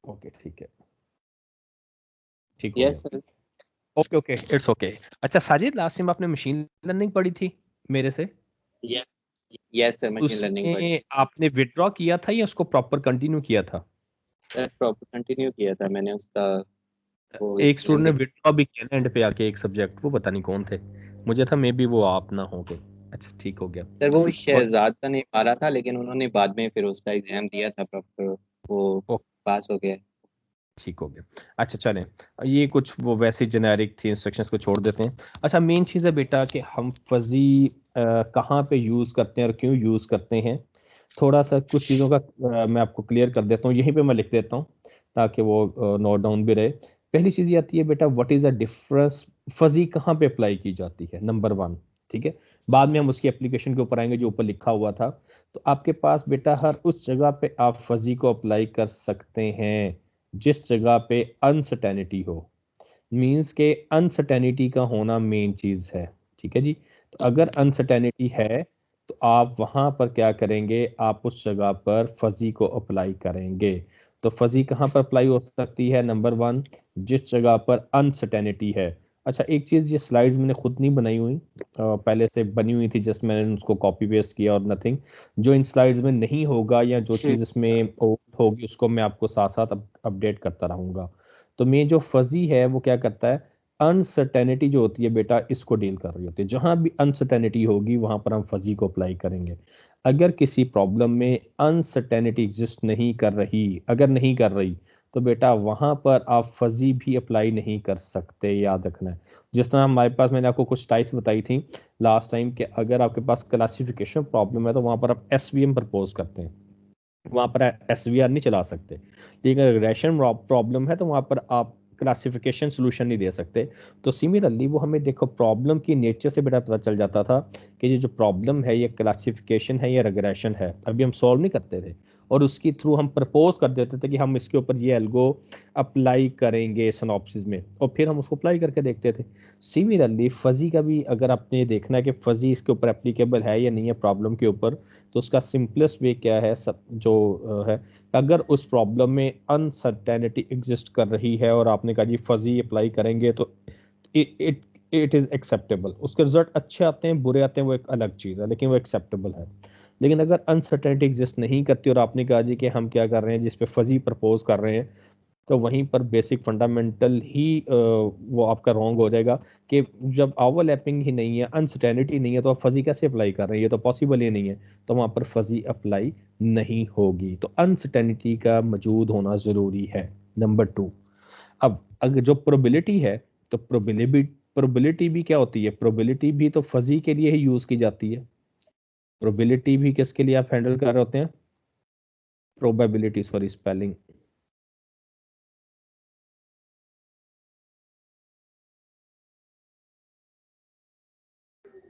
Okay ठीक है, ठीक हो यस गया। Sir. Okay okay, it's okay. अच्छा साजिद, लास्ट टाइम आपने मशीन लर्निंग पढ़ी थी मेरे से, yes yes sir, machine learning पढ़ी। उसमें आपने विड्रॉ किया था या उसको प्रॉपर कंटिन्यू किया था? सर प्रॉपर कंटिन्यू किया था मैंने उसका, वो एक स्टूडेंट ने एग्जाम विड्रॉ भी किया ना एंड पे आके एक सब्जेक्ट, वो पता नहीं कौन थे, मुझे था मे बी वो आप ना हो गए। अच्छा ठीक हो गया। सर वो और शहजाद का नहीं पा रहा था, लेकिन उन्होंने बाद में फिर उसका एग्जाम दिया था प्रॉपर, वो ओ, पास हो गया। ठीक हो गया। अच्छा चलें, ये कुछ वो वैसे जेनेरिक थी, इंस्ट्रक्शंस को छोड़ देते हैं। अच्छा मेन चीज़ है बेटा कि हम फजी कहाँ पे यूज़ करते हैं और क्यों यूज़ करते हैं, थोड़ा सा कुछ चीज़ों का मैं आपको क्लियर कर देता हूँ, यहीं पे मैं लिख देता हूँ ताकि वो नोट डाउन भी रहे। पहली चीज़ ये आती है बेटा, what is the difference, fuzzy कहाँ पे अप्लाई की जाती है, नंबर वन। ठीक है, बाद में हम उसकी एप्लीकेशन के ऊपर आएंगे जो ऊपर लिखा हुआ था। तो आपके पास बेटा हर उस जगह पे आप फजी को अप्लाई कर सकते हैं जिस जगह पे अनसर्टेनिटी हो, मींस के अनसर्टेनिटी का होना मेन चीज है। ठीक है जी, तो अगर अनसर्टेनिटी है तो आप वहां पर क्या करेंगे, आप उस जगह पर फजी को अप्लाई करेंगे। तो फजी कहाँ पर अप्लाई हो सकती है, नंबर वन, जिस जगह पर अनसर्टेनिटी है। अच्छा एक चीज, ये स्लाइड्स मैंने खुद नहीं बनाई हुई, पहले से बनी हुई थी, जस्ट मैंने उसको कॉपी पेस्ट किया और नथिंग। जो इन स्लाइड्स में नहीं होगा या जो चीज़ इसमें होगी उसको मैं आपको साथ साथ अपडेट करता रहूंगा। तो मैं जो फजी है वो क्या करता है, अनसर्टेनिटी जो होती है बेटा इसको डील कर रही होती है। जहां भी अनसर्टेनिटी होगी वहां पर हम फजी को अप्लाई करेंगे। अगर किसी प्रॉब्लम में अनसर्टेनिटी एग्जिस्ट नहीं कर रही, अगर नहीं कर रही, तो बेटा वहां पर आप फजी भी अप्लाई नहीं कर सकते, याद रखना है। जिस तरह हमारे पास, मैंने आपको कुछ टाइप्स बताई थी लास्ट टाइम, कि अगर आपके पास क्लासिफिकेशन प्रॉब्लम है तो वहां पर आप एसवीएम प्रपोज करते हैं, वहां पर एसवीआर नहीं चला सकते। लेकिन अगर रिग्रेशन प्रॉब्लम है तो वहां पर आप क्लासिफिकेशन सोल्यूशन नहीं दे सकते। तो सिमिलरली वो हमें देखो प्रॉब्लम की नेचर से बेटा पता चल जाता था कि ये जो प्रॉब्लम है ये क्लासिफिकेशन है या रिग्रेशन है, अभी हम सॉल्व नहीं करते थे, और उसकी थ्रू हम प्रपोज कर देते थे कि हम इसके ऊपर ये एल्गो अप्लाई करेंगे सिनॉप्सिस में, और फिर हम उसको अप्लाई करके देखते थे। सिमिलरली फजी का भी अगर आपने देखना है कि फजी इसके ऊपर एप्लीकेबल है या नहीं है प्रॉब्लम के ऊपर, तो उसका सिंपलेस्ट वे क्या है, सब जो है, अगर उस प्रॉब्लम में अनसर्टेनिटी एग्जिस्ट कर रही है और आपने कहा जी फजी अप्लाई करेंगे तो it it it is acceptable, उसके रिजल्ट अच्छे आते हैं बुरे आते हैं वो एक अलग चीज़ है, लेकिन वो एक्सेप्टेबल है। लेकिन अगर अनसर्टेनिटी एग्जिस्ट नहीं करती और आपने कहा जी कि हम क्या कर रहे हैं, जिस पे फजी प्रपोज कर रहे हैं, तो वहीं पर बेसिक फंडामेंटल ही वो आपका रॉन्ग हो जाएगा कि जब ओवरलैपिंग ही नहीं है, अनसर्टेनिटी नहीं है, तो आप फजी कैसे अप्लाई कर रहे हैं, ये तो पॉसिबल ही नहीं है। तो वहां पर फजी अप्लाई नहीं होगी। तो अनसर्टेनिटी का मौजूद होना जरूरी है, नंबर टू। अब अगर जो प्रोबेबिलिटी है, तो प्रोबेबिलिटी भी क्या होती है, प्रोबेबिलिटी भी तो फजी के लिए ही यूज की जाती है। प्रोबेबिलिटी भी किसके लिए आप हैंडल कर रहे होते हैं, प्रोबेबिलिटी, सॉरी स्पेलिंग,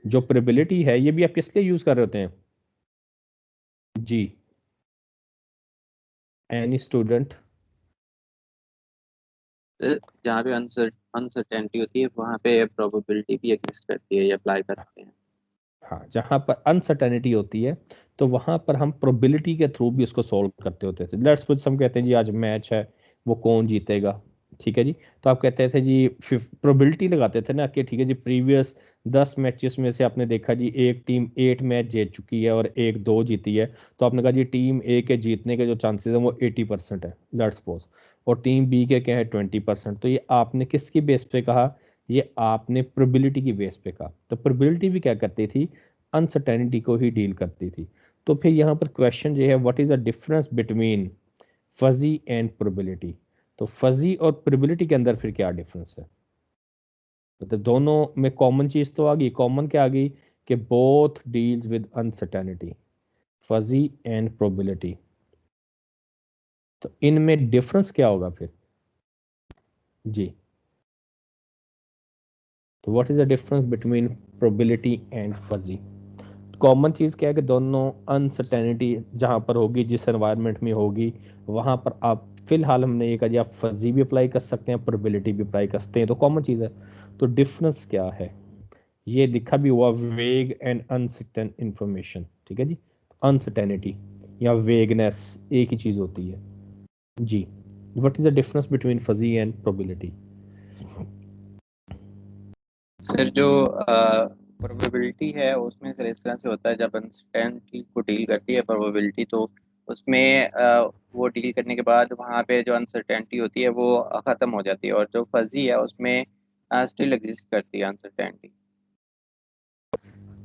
जो प्रोबेबिलिटी है ये भी आप किस लिए यूज कर रहे होते हैं जी, एनी स्टूडेंट? जहाँ पे अनसर्टेनिटी होती है वहाँ पे प्रोबेबिलिटी भी एग्जिस्ट करती है, ये अप्लाई करते हैं। हाँ, जहां पर अनसर्टेनिटी होती है तो वहां पर हम प्रोबेबिलिटी के थ्रू भी उसको सॉल्व करते होते थे। लेट्स सपोज हम कहते हैं जी आज मैच है, वो कौन जीतेगा, ठीक है जी, तो आप कहते थे जी प्रोबेबिलिटी लगाते थे ना कि ठीक है जी प्रीवियस 10 मैचेस में से आपने देखा जी एक टीम 8 मैच जीत चुकी है और एक 2 जीती है, तो आपने कहा जी टीम ए के जीतने के जो चांसेस हैं वो 80% है, लेट्स सपोज, और टीम बी के क्या है 20%। तो ये आपने किसकी बेस पे कहा, ये आपने प्रोबेबिलिटी की बेस पे कहा। तो प्रोबेबिलिटी भी क्या करती थी, अनसर्टेनिटी को ही डील करती थी। तो फिर यहाँ पर क्वेश्चन जो है, what is the difference between fuzzy and probability. तो फजी और प्रोबेबिलिटी के अंदर फिर क्या डिफरेंस है, मतलब दोनों में कॉमन चीज तो आ गई, कॉमन क्या आ गई कि both deals with uncertainty, fuzzy and probability. तो इनमें डिफरेंस क्या होगा फिर जी, तो what is the difference between probability and fuzzy. Common चीज़ क्या है कि दोनों अनसर्टेनिटी जहाँ पर होगी, जिस एनवायरनमेंट में होगी, वहाँ पर आप फिलहाल हमने ये कहा जी आप फजी भी अप्लाई कर सकते हैं, प्रोबेबिलिटी भी अप्लाई कर सकते हैं, तो कॉमन चीज़ है। तो डिफरेंस क्या है, ये लिखा भी हुआ वेग एंड अनसर्टेन इंफॉर्मेशन, ठीक है जी, अनसर्टेनिटी या वेगनेस एक ही चीज़ होती है जी। What is the difference between fuzzy and probability? Sir जो प्रोबेबिलिटी है उसमें सर इस तरह से होता है, जब अनसर्टेनिटी को डील करती है प्रोबेबिलिटी, तो उसमें वो डील करने के बाद वहाँ पे जो अनसर्टेनिटी होती है वो ख़त्म हो जाती है, और जो फजी है उसमें स्टिल एग्जिस्ट करती है अनसर्टेनिटी।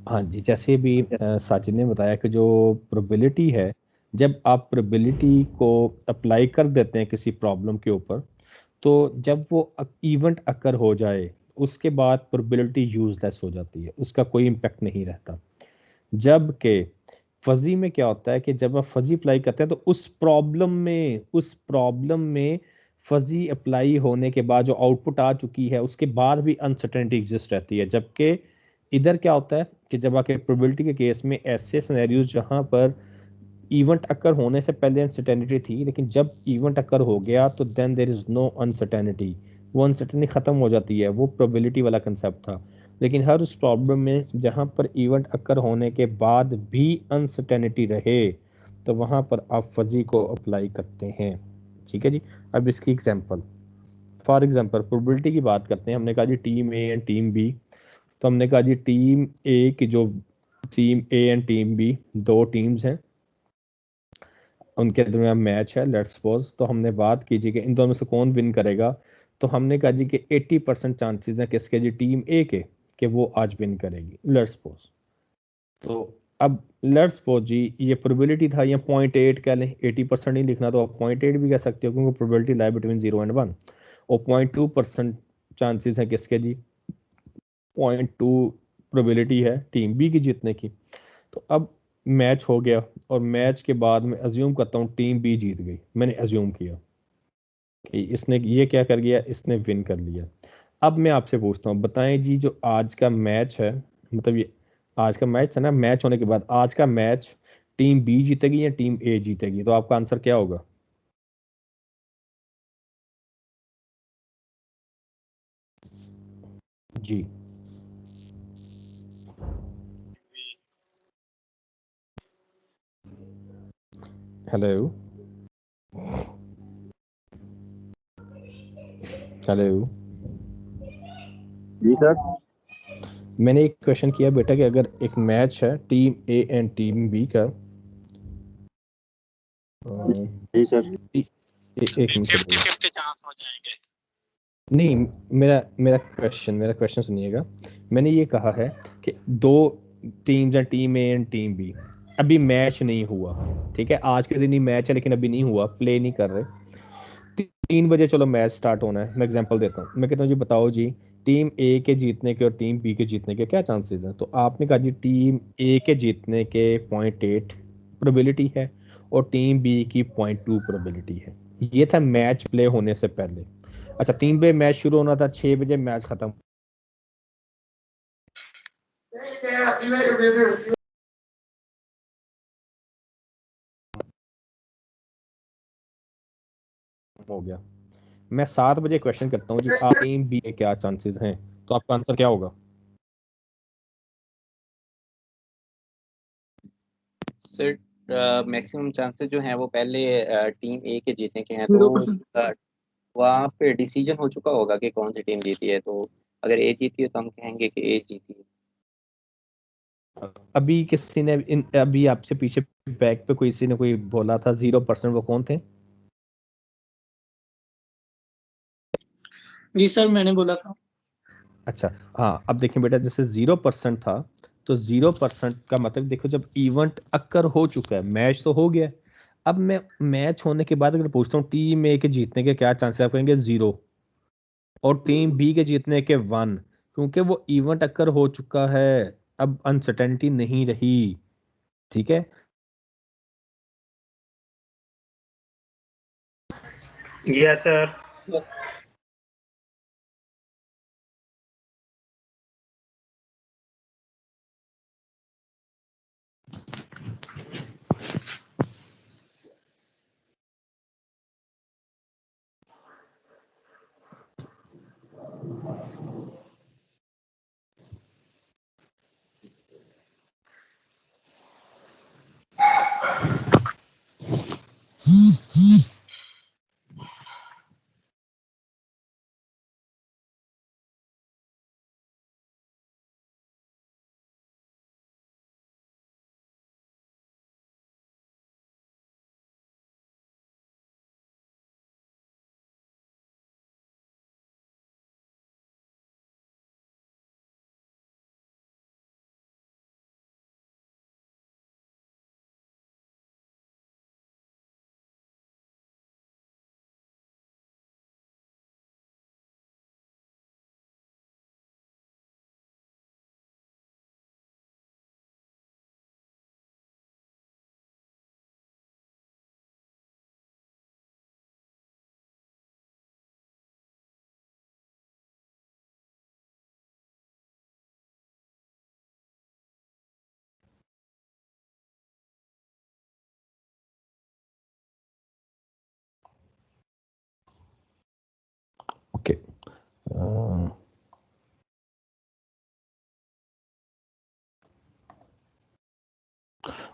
हाँ जी, जैसे भी साजिद ने बताया कि जो प्रोबेबिलिटी है, जब आप प्रोबेबिलिटी को अप्लाई कर देते हैं किसी प्रॉब्लम के ऊपर, तो जब वो इवेंट अकर हो जाए उसके बाद प्रोबेबिलिटी यूजलेस हो जाती है, उसका कोई इम्पैक्ट नहीं रहता। जबकि फजी में क्या होता है कि जब आप फजी अप्लाई करते हैं तो उस प्रॉब्लम में फजी अप्लाई होने के बाद जो आउटपुट आ चुकी है उसके बाद भी अनसर्टेनिटी एग्जिस्ट रहती है। जबकि इधर क्या होता है कि जब आपके प्रोबेबिलिटी के केस में ऐसे सिनेरियोज जहां पर इवेंट अकर होने से पहले अनसर्टेनिटी थी, लेकिन जब इवेंट अकर हो गया तो then there is no uncertainty, वो अनसर्टेनिटी खत्म हो जाती है, वो प्रोबेबिलिटी वाला कंसेप्ट था। लेकिन हर उस प्रॉब्लम में जहां पर इवेंट अकर होने के बाद भी अनसर्टेनिटी रहे तो वहां पर आप फजी को अप्लाई करते हैं। ठीक है जी। अब इसकी एग्जांपल, फॉर एग्जांपल प्रोबेबिलिटी की बात करते हैं। हमने कहा जी team A and team B, तो हमने कहा जी टीम ए की जो team A and team B दो टीम्स हैं, उनके दरमियान मैच है लेट्स सपोज। तो हमने बात की जी कि इन दोनों में से कौन विन करेगा, तो हमने कहा जी कि 80% चांसेस हैं किसके जी, टीम ए के, कि वो आज विन करेगी लेट्स सपोज। तो अब लेट्स सपोज जी ये प्रोबेबिलिटी था, या 0.8 कह लें, 80% नहीं लिखना तो आप 0.8 भी कह सकते हो, क्योंकि प्रोबेबिलिटी लाई बिटवीन 0 एंड 1। और 0.2% चांसेस है किसके जी, 0.2 प्रोबेबिलिटी है टीम बी की जीतने की। तो अब मैच हो गया, और मैच के बाद मैं अज्यूम करता हूँ टीम बी जीत गई, मैंने अज्यूम किया कि इसने ये क्या कर गया, इसने विन कर लिया। अब मैं आपसे पूछता हूँ, बताएं जी जो आज का मैच है, मतलब ये आज का मैच है ना, मैच होने के बाद आज का मैच टीम बी जीतेगी या टीम ए जीतेगी, तो आपका आंसर क्या होगा? जी हेलो, हेलो। जी सर। मैंने एक क्वेश्चन किया बेटा कि अगर एक मैच है team A and team B का, जी सर। एक मिनट 50-50 चांस हो जाएंगे। नहीं, मेरा क्वेश्चन सुनिएगा। मैंने ये कहा है कि दो टीम्स हैं, team A and team B, अभी मैच नहीं हुआ, ठीक है, आज के दिन ही मैच है लेकिन अभी नहीं हुआ, प्ले नहीं कर रहे। 3 बजे चलो मैच स्टार्ट होना है, मैं एग्जांपल देता हूँ, मैं कहता हूँ जी बताओ जी टीम ए के जीतने के और टीम बी के जीतने के क्या चांसेस हैं, तो आपने कहा जी टीम ए के जीतने के 0.8 प्रोबेबिलिटी है और टीम बी की 0.2 प्रोबेबिलिटी है। ये था मैच प्ले होने से पहले। अच्छा, 3 बजे मैच शुरू होना था, 6 बजे मैच खत्म हो गया। मैं 7 बजे क्वेश्चन करता हूँ जी आप टीम बी के क्या चांसेस हैं, तो आपका आंसर क्या होगा? सर मैक्सिमम चांसेस जो हैं वो पहले टीम ए के जीतने के हैं, तो वहाँ पे डिसीजन हो चुका होगा कि कौन सी टीम जीती है, तो अगर ए जीती है तो हम कहेंगे कि ए जीती है। अभी किसी ने अभी आपसे पीछे बैक पे किसी ने कोई बोला था 0%, वो कौन थे? जी सर, मैंने बोला था। अच्छा, हाँ, अब देखें बेटा, जैसे 0% था, तो 0% का मतलब देखो जब इवेंट अकर हो चुका है, मैच तो हो गया है। अब मैं मैच होने के बाद अगर पूछता हूँ टीम ए के जीतने के क्या चांसेस, आप कहेंगे 0, और टीम बी के जीतने के 1, क्योंकि वो इवेंट अकर हो चुका है, अब अनसर्टेनिटी नहीं रही। ठीक है। Yes sir.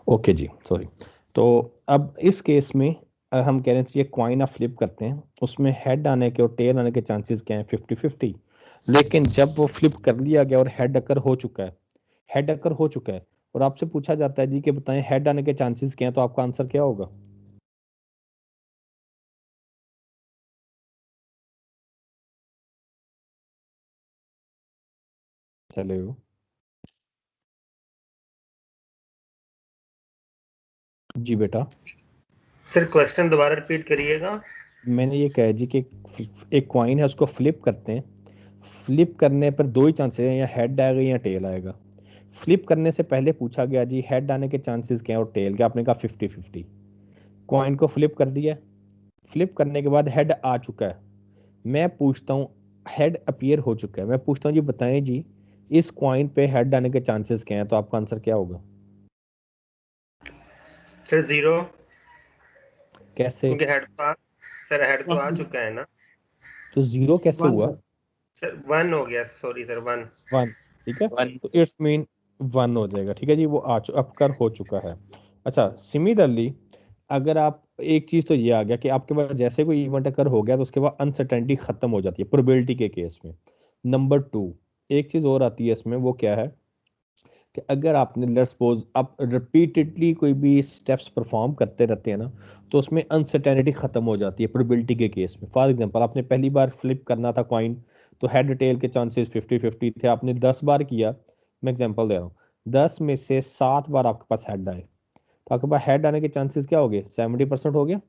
ओके जी, सॉरी। तो अब इस केस में हम कह रहे थे ये क्वाइन आप फ्लिप करते हैं, उसमें हेड आने के और टेल आने के चांसेस क्या हैं, 50-50। लेकिन जब वो फ्लिप कर लिया गया और हेड अकर हो चुका है, हेड अकर हो चुका है, और आपसे पूछा जाता है जी कि बताएं हेड आने के चांसेस क्या हैं, तो आपका आंसर क्या होगा? हेलो जी बेटा, सर क्वेश्चन दोबारा रिपीट करिएगा। मैंने ये कहा जी कि एक क्वाइन है, उसको फ्लिप करते हैं, फ्लिप करने पर दो ही चांसेस हैं, या हेड आएगा या टेल आएगा। फ्लिप करने से पहले पूछा गया जी हेड आने के चांसेस क्या है और टेल क्या, आपने कहा 50-50। कॉइन को फ्लिप कर दिया, फ्लिप करने के बाद हेड आ चुका है, मैं पूछता हूँ हेड अपीयर हो चुका है, मैं पूछता हूँ जी बताएं जी इस कॉइन पे हेड आने के चांसेस क्या हैं, तो आपका आंसर क्या होगा? सर 0, कैसे? क्योंकि हेड तो आ चुका है ना। तो जीरो कैसे हुआ? सर 1 हो गया, सॉरी सर 1। 1, ठीक है, 1 तो इट्स मीन 1 हो जाएगा, ठीक है जी, वो अपकर हो चुका है। अच्छा, सिमिलरली अगर आप एक चीज तो ये आ गया कि आपके पास जैसे कोई इवेंट अकर हो गया तो उसके बाद अनसर्टेनिटी खत्म हो जाती है प्रोबेबिलिटी के केस में। नंबर 2, एक चीज और आती है इसमें, वो क्या है कि अगर आपने लेट्स सपोज आप रिपीटेडली कोई भी स्टेप्स परफॉर्म करते रहते हैं ना, तो उसमें अनसर्टेनिटी खत्म हो जाती है प्रोबेबिलिटी के केस में। फॉर एग्जांपल आपने पहली बार फ्लिप करना था कॉइन, तो हेड टेल के चांसेस 50-50 थे, आपने 10 बार किया, मैं एग्जांपल दे रहा हूँ, 10 में से 7 बार आपके पास हेड आए, तो आपके पास हेड आने के चांसेस क्या हो गए, 70% हो गया।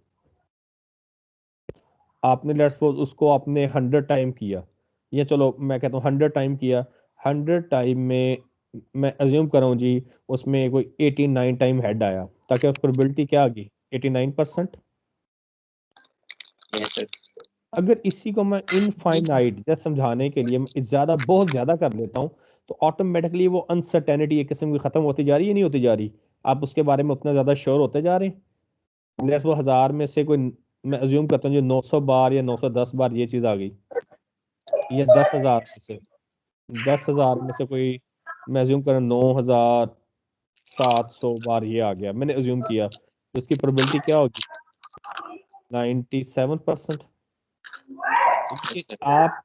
आपने लेट्स सपोज उसको आपने 100 टाइम किया, या चलो मैं कहता हूँ 100 टाइम किया, 100 टाइम में मैं अज्यूम कर रहा हूँ जी उसमें कोई 89 टाइम हेड आया, ताकि उस प्रोबेबिलिटी क्या आ गई, 89%। Yes sir. अगर इसी को मैं इनफाइनाइट जस्ट समझाने के लिए मैं ज्यादा बहुत ज्यादा कर लेता हूँ, तो ऑटोमेटिकली वो अनसर्टेनिटी एक किस्म की खत्म होती जा रही है, नहीं होती जा रही, आप उसके बारे में उतना ज्यादा श्योर होते जा रहे हैं। लेट्स वो 1000 में से कोई, मैं अज्यूम करता हूँ जो 900 बार या 910 बार ये चीज आ गई, या 10,000 में से कोई, मैं अज्यूम कर 9,700 बार ये आ गया, मैंने अज्यूम किया, तो इसकी प्रोबेबिलिटी क्या होगी, 97%। यस क्योंकि सर। आप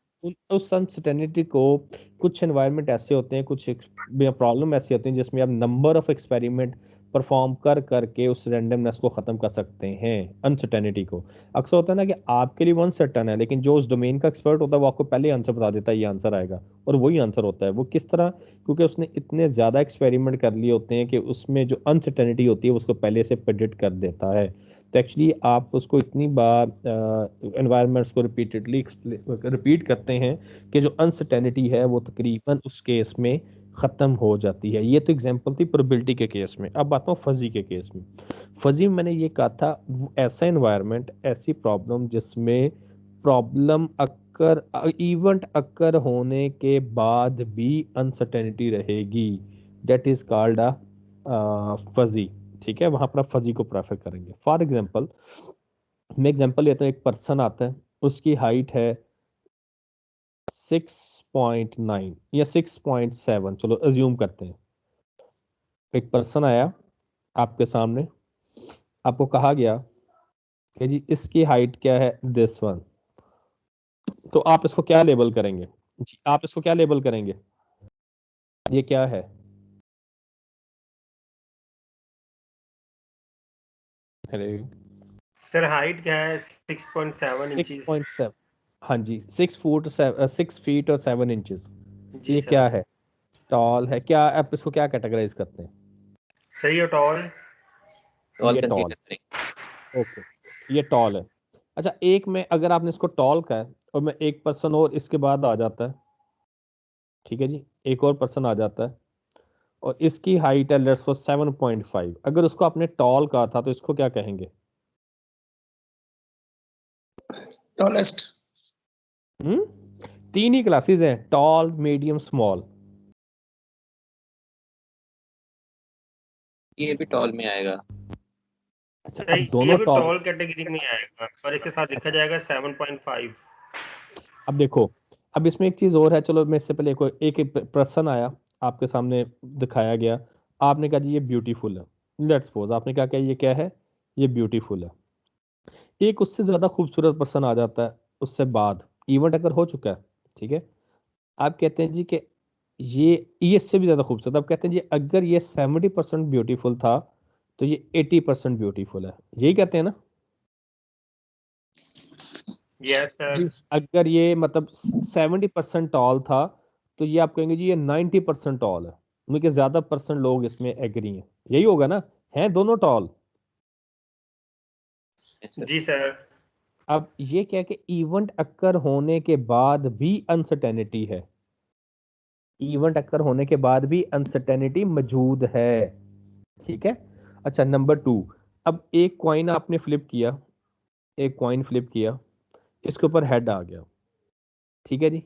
उस अनसर्टेनिटी को, कुछ एनवायरनमेंट ऐसे होते हैं, कुछ प्रॉब्लम ऐसी होती हैं जिसमें आप नंबर ऑफ एक्सपेरिमेंट परफॉर्म कर करके उस रैंडमनेस को खत्म कर सकते हैं, अनसर्टेनिटी को। अक्सर होता है ना कि आपके लिए वो अनसर्टन है, लेकिन जो उस डोमेन का एक्सपर्ट होता है वो आपको पहले आंसर बता देता है ये आंसर आएगा, और वही आंसर होता है। वो किस तरह, क्योंकि उसने इतने ज्यादा एक्सपेरिमेंट कर लिए होते हैं कि उसमें जो अनसर्टेनिटी होती है उसको पहले से प्रेडिक्ट कर देता है। तो एक्चुअली आप उसको इतनी बार एनवायरनमेंट्स को रिपीटेडली रिपीट करते हैं कि जो अनसर्टेनिटी है वो तकरीबन उस केस में ख़त्म हो जाती है। ये तो एग्जांपल थी प्रोबेबिलिटी के केस में। अब आता हूँ फजी के केस में। फजी में मैंने ये कहा था ऐसा एनवायरनमेंट, ऐसी प्रॉब्लम जिसमें प्रॉब्लम अक्कर इवेंट अक्कर होने के बाद भी अनसर्टेनिटी रहेगी, that is called a fuzzy. ठीक है, वहां पर आप फजी को प्रेफर करेंगे। फॉर एग्जांपल मैं एग्जांपल लेता हूँ, एक पर्सन आता है, उसकी हाइट है 6.9 या 6.7, चलो अज्यूम करते हैं। एक पर्सन आया आपके सामने, आपको कहा गया कि जी इसकी हाइट क्या है, दिस वन, तो आप इसको क्या लेबल करेंगे जी, आप इसको क्या लेबल करेंगे, ये क्या है? हेलो, सर हाइट क्या है? 6.7 इंचेस। 6.7, हाँ जी, 6 फीट और 7 इंचेस। तो जी ये सर। क्या है, टॉल है क्या? आप इसको क्या कैटेगराइज करते हैं? सही है, टॉल। टॉल ये टॉल, कंसीडर करें। ओके, ये टॉल है। अच्छा, एक में अगर आपने इसको टॉल का है और मैं एक पर्सन और इसके बाद आ जाता है, ठीक है जी, एक और पर्सन आ जाता है और इसकी हाइट है लेट्स सपोज 7.5, अगर उसको आपने टॉल कहा था तो इसको क्या कहेंगे? टॉलेस्ट। हम्म, तीन ही क्लासेस हैं, टॉल, मीडियम, स्मॉल। ये भी टॉल में आएगा। अच्छा, सही, अब ये दोनों भी टॉल, टॉल कैटेगरी में आएगा, पर इसके साथ लिखा अच्छा जाएगा 7.5। अब देखो, अब इसमें एक चीज और है, चलो मैं इससे पहले एक पर्सन आया आपके सामने दिखाया गया, आपने कहा जी ये ब्यूटीफुल है, लेट्स सपोज आपने कहा कि ये क्या है, ये ब्यूटीफुल है। एक उससे ज्यादा खूबसूरत पर्सन आ जाता है उससे बाद, इवेंट अगर हो चुका है, ठीक है, आप कहते हैं जी कि ये इससे भी ज्यादा खूबसूरत, आप कहते हैं जी अगर ये 70% ब्यूटीफुल था तो ये 80% ब्यूटीफुल है, यही कहते हैं ना यस सर। जी। अगर ये मतलब 70% टॉल था तो ये आप कहेंगे जी ये 90% टॉल है, क्योंकि ज्यादा परसेंट लोग इसमें एग्री हैं, यही होगा ना, हैं दोनों टॉल। Yes, sir. जी सर। अब ये क्या है कि इवेंट अक्कर होने के बाद भी अनसर्टेनिटी है, इवेंट अक्कर होने के बाद भी अनसर्टेनिटी मौजूद है, ठीक है। अच्छा नंबर 2, अब एक कॉइन आपने फ्लिप किया, एक कॉइन फ्लिप किया, इसके ऊपर हेड आ गया, ठीक है जी,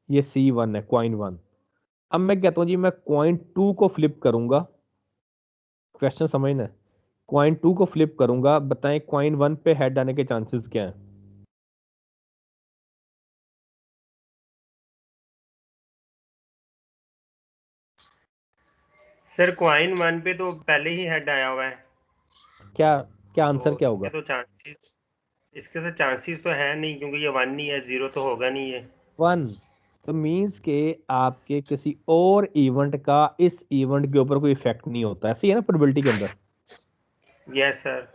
ये C1 है, कॉइन 1। अब मैं कहता हूं जी मैं कॉइन 2 को फ्लिप करूंगा, क्वेश्चन समझना है, कॉइन 2 को फ्लिप करूंगा, बताएं कॉइन 1 पे हेड आने के चांसेस क्या हैं? सर क्वाइन 1 पे तो पहले ही हेड आया हुआ है, क्या क्या तो आंसर क्या इसके होगा? तो चांसेस, इसके तो चांसेस तो है नहीं, क्योंकि ये 1 ही है, 0 तो होगा नहीं ये। 1, तो मींस के आपके किसी और इवेंट का इस इवेंट के ऊपर कोई इफेक्ट नहीं होता, ऐसे ही है ना प्रोबेबिलिटी के अंदर। Yes sir.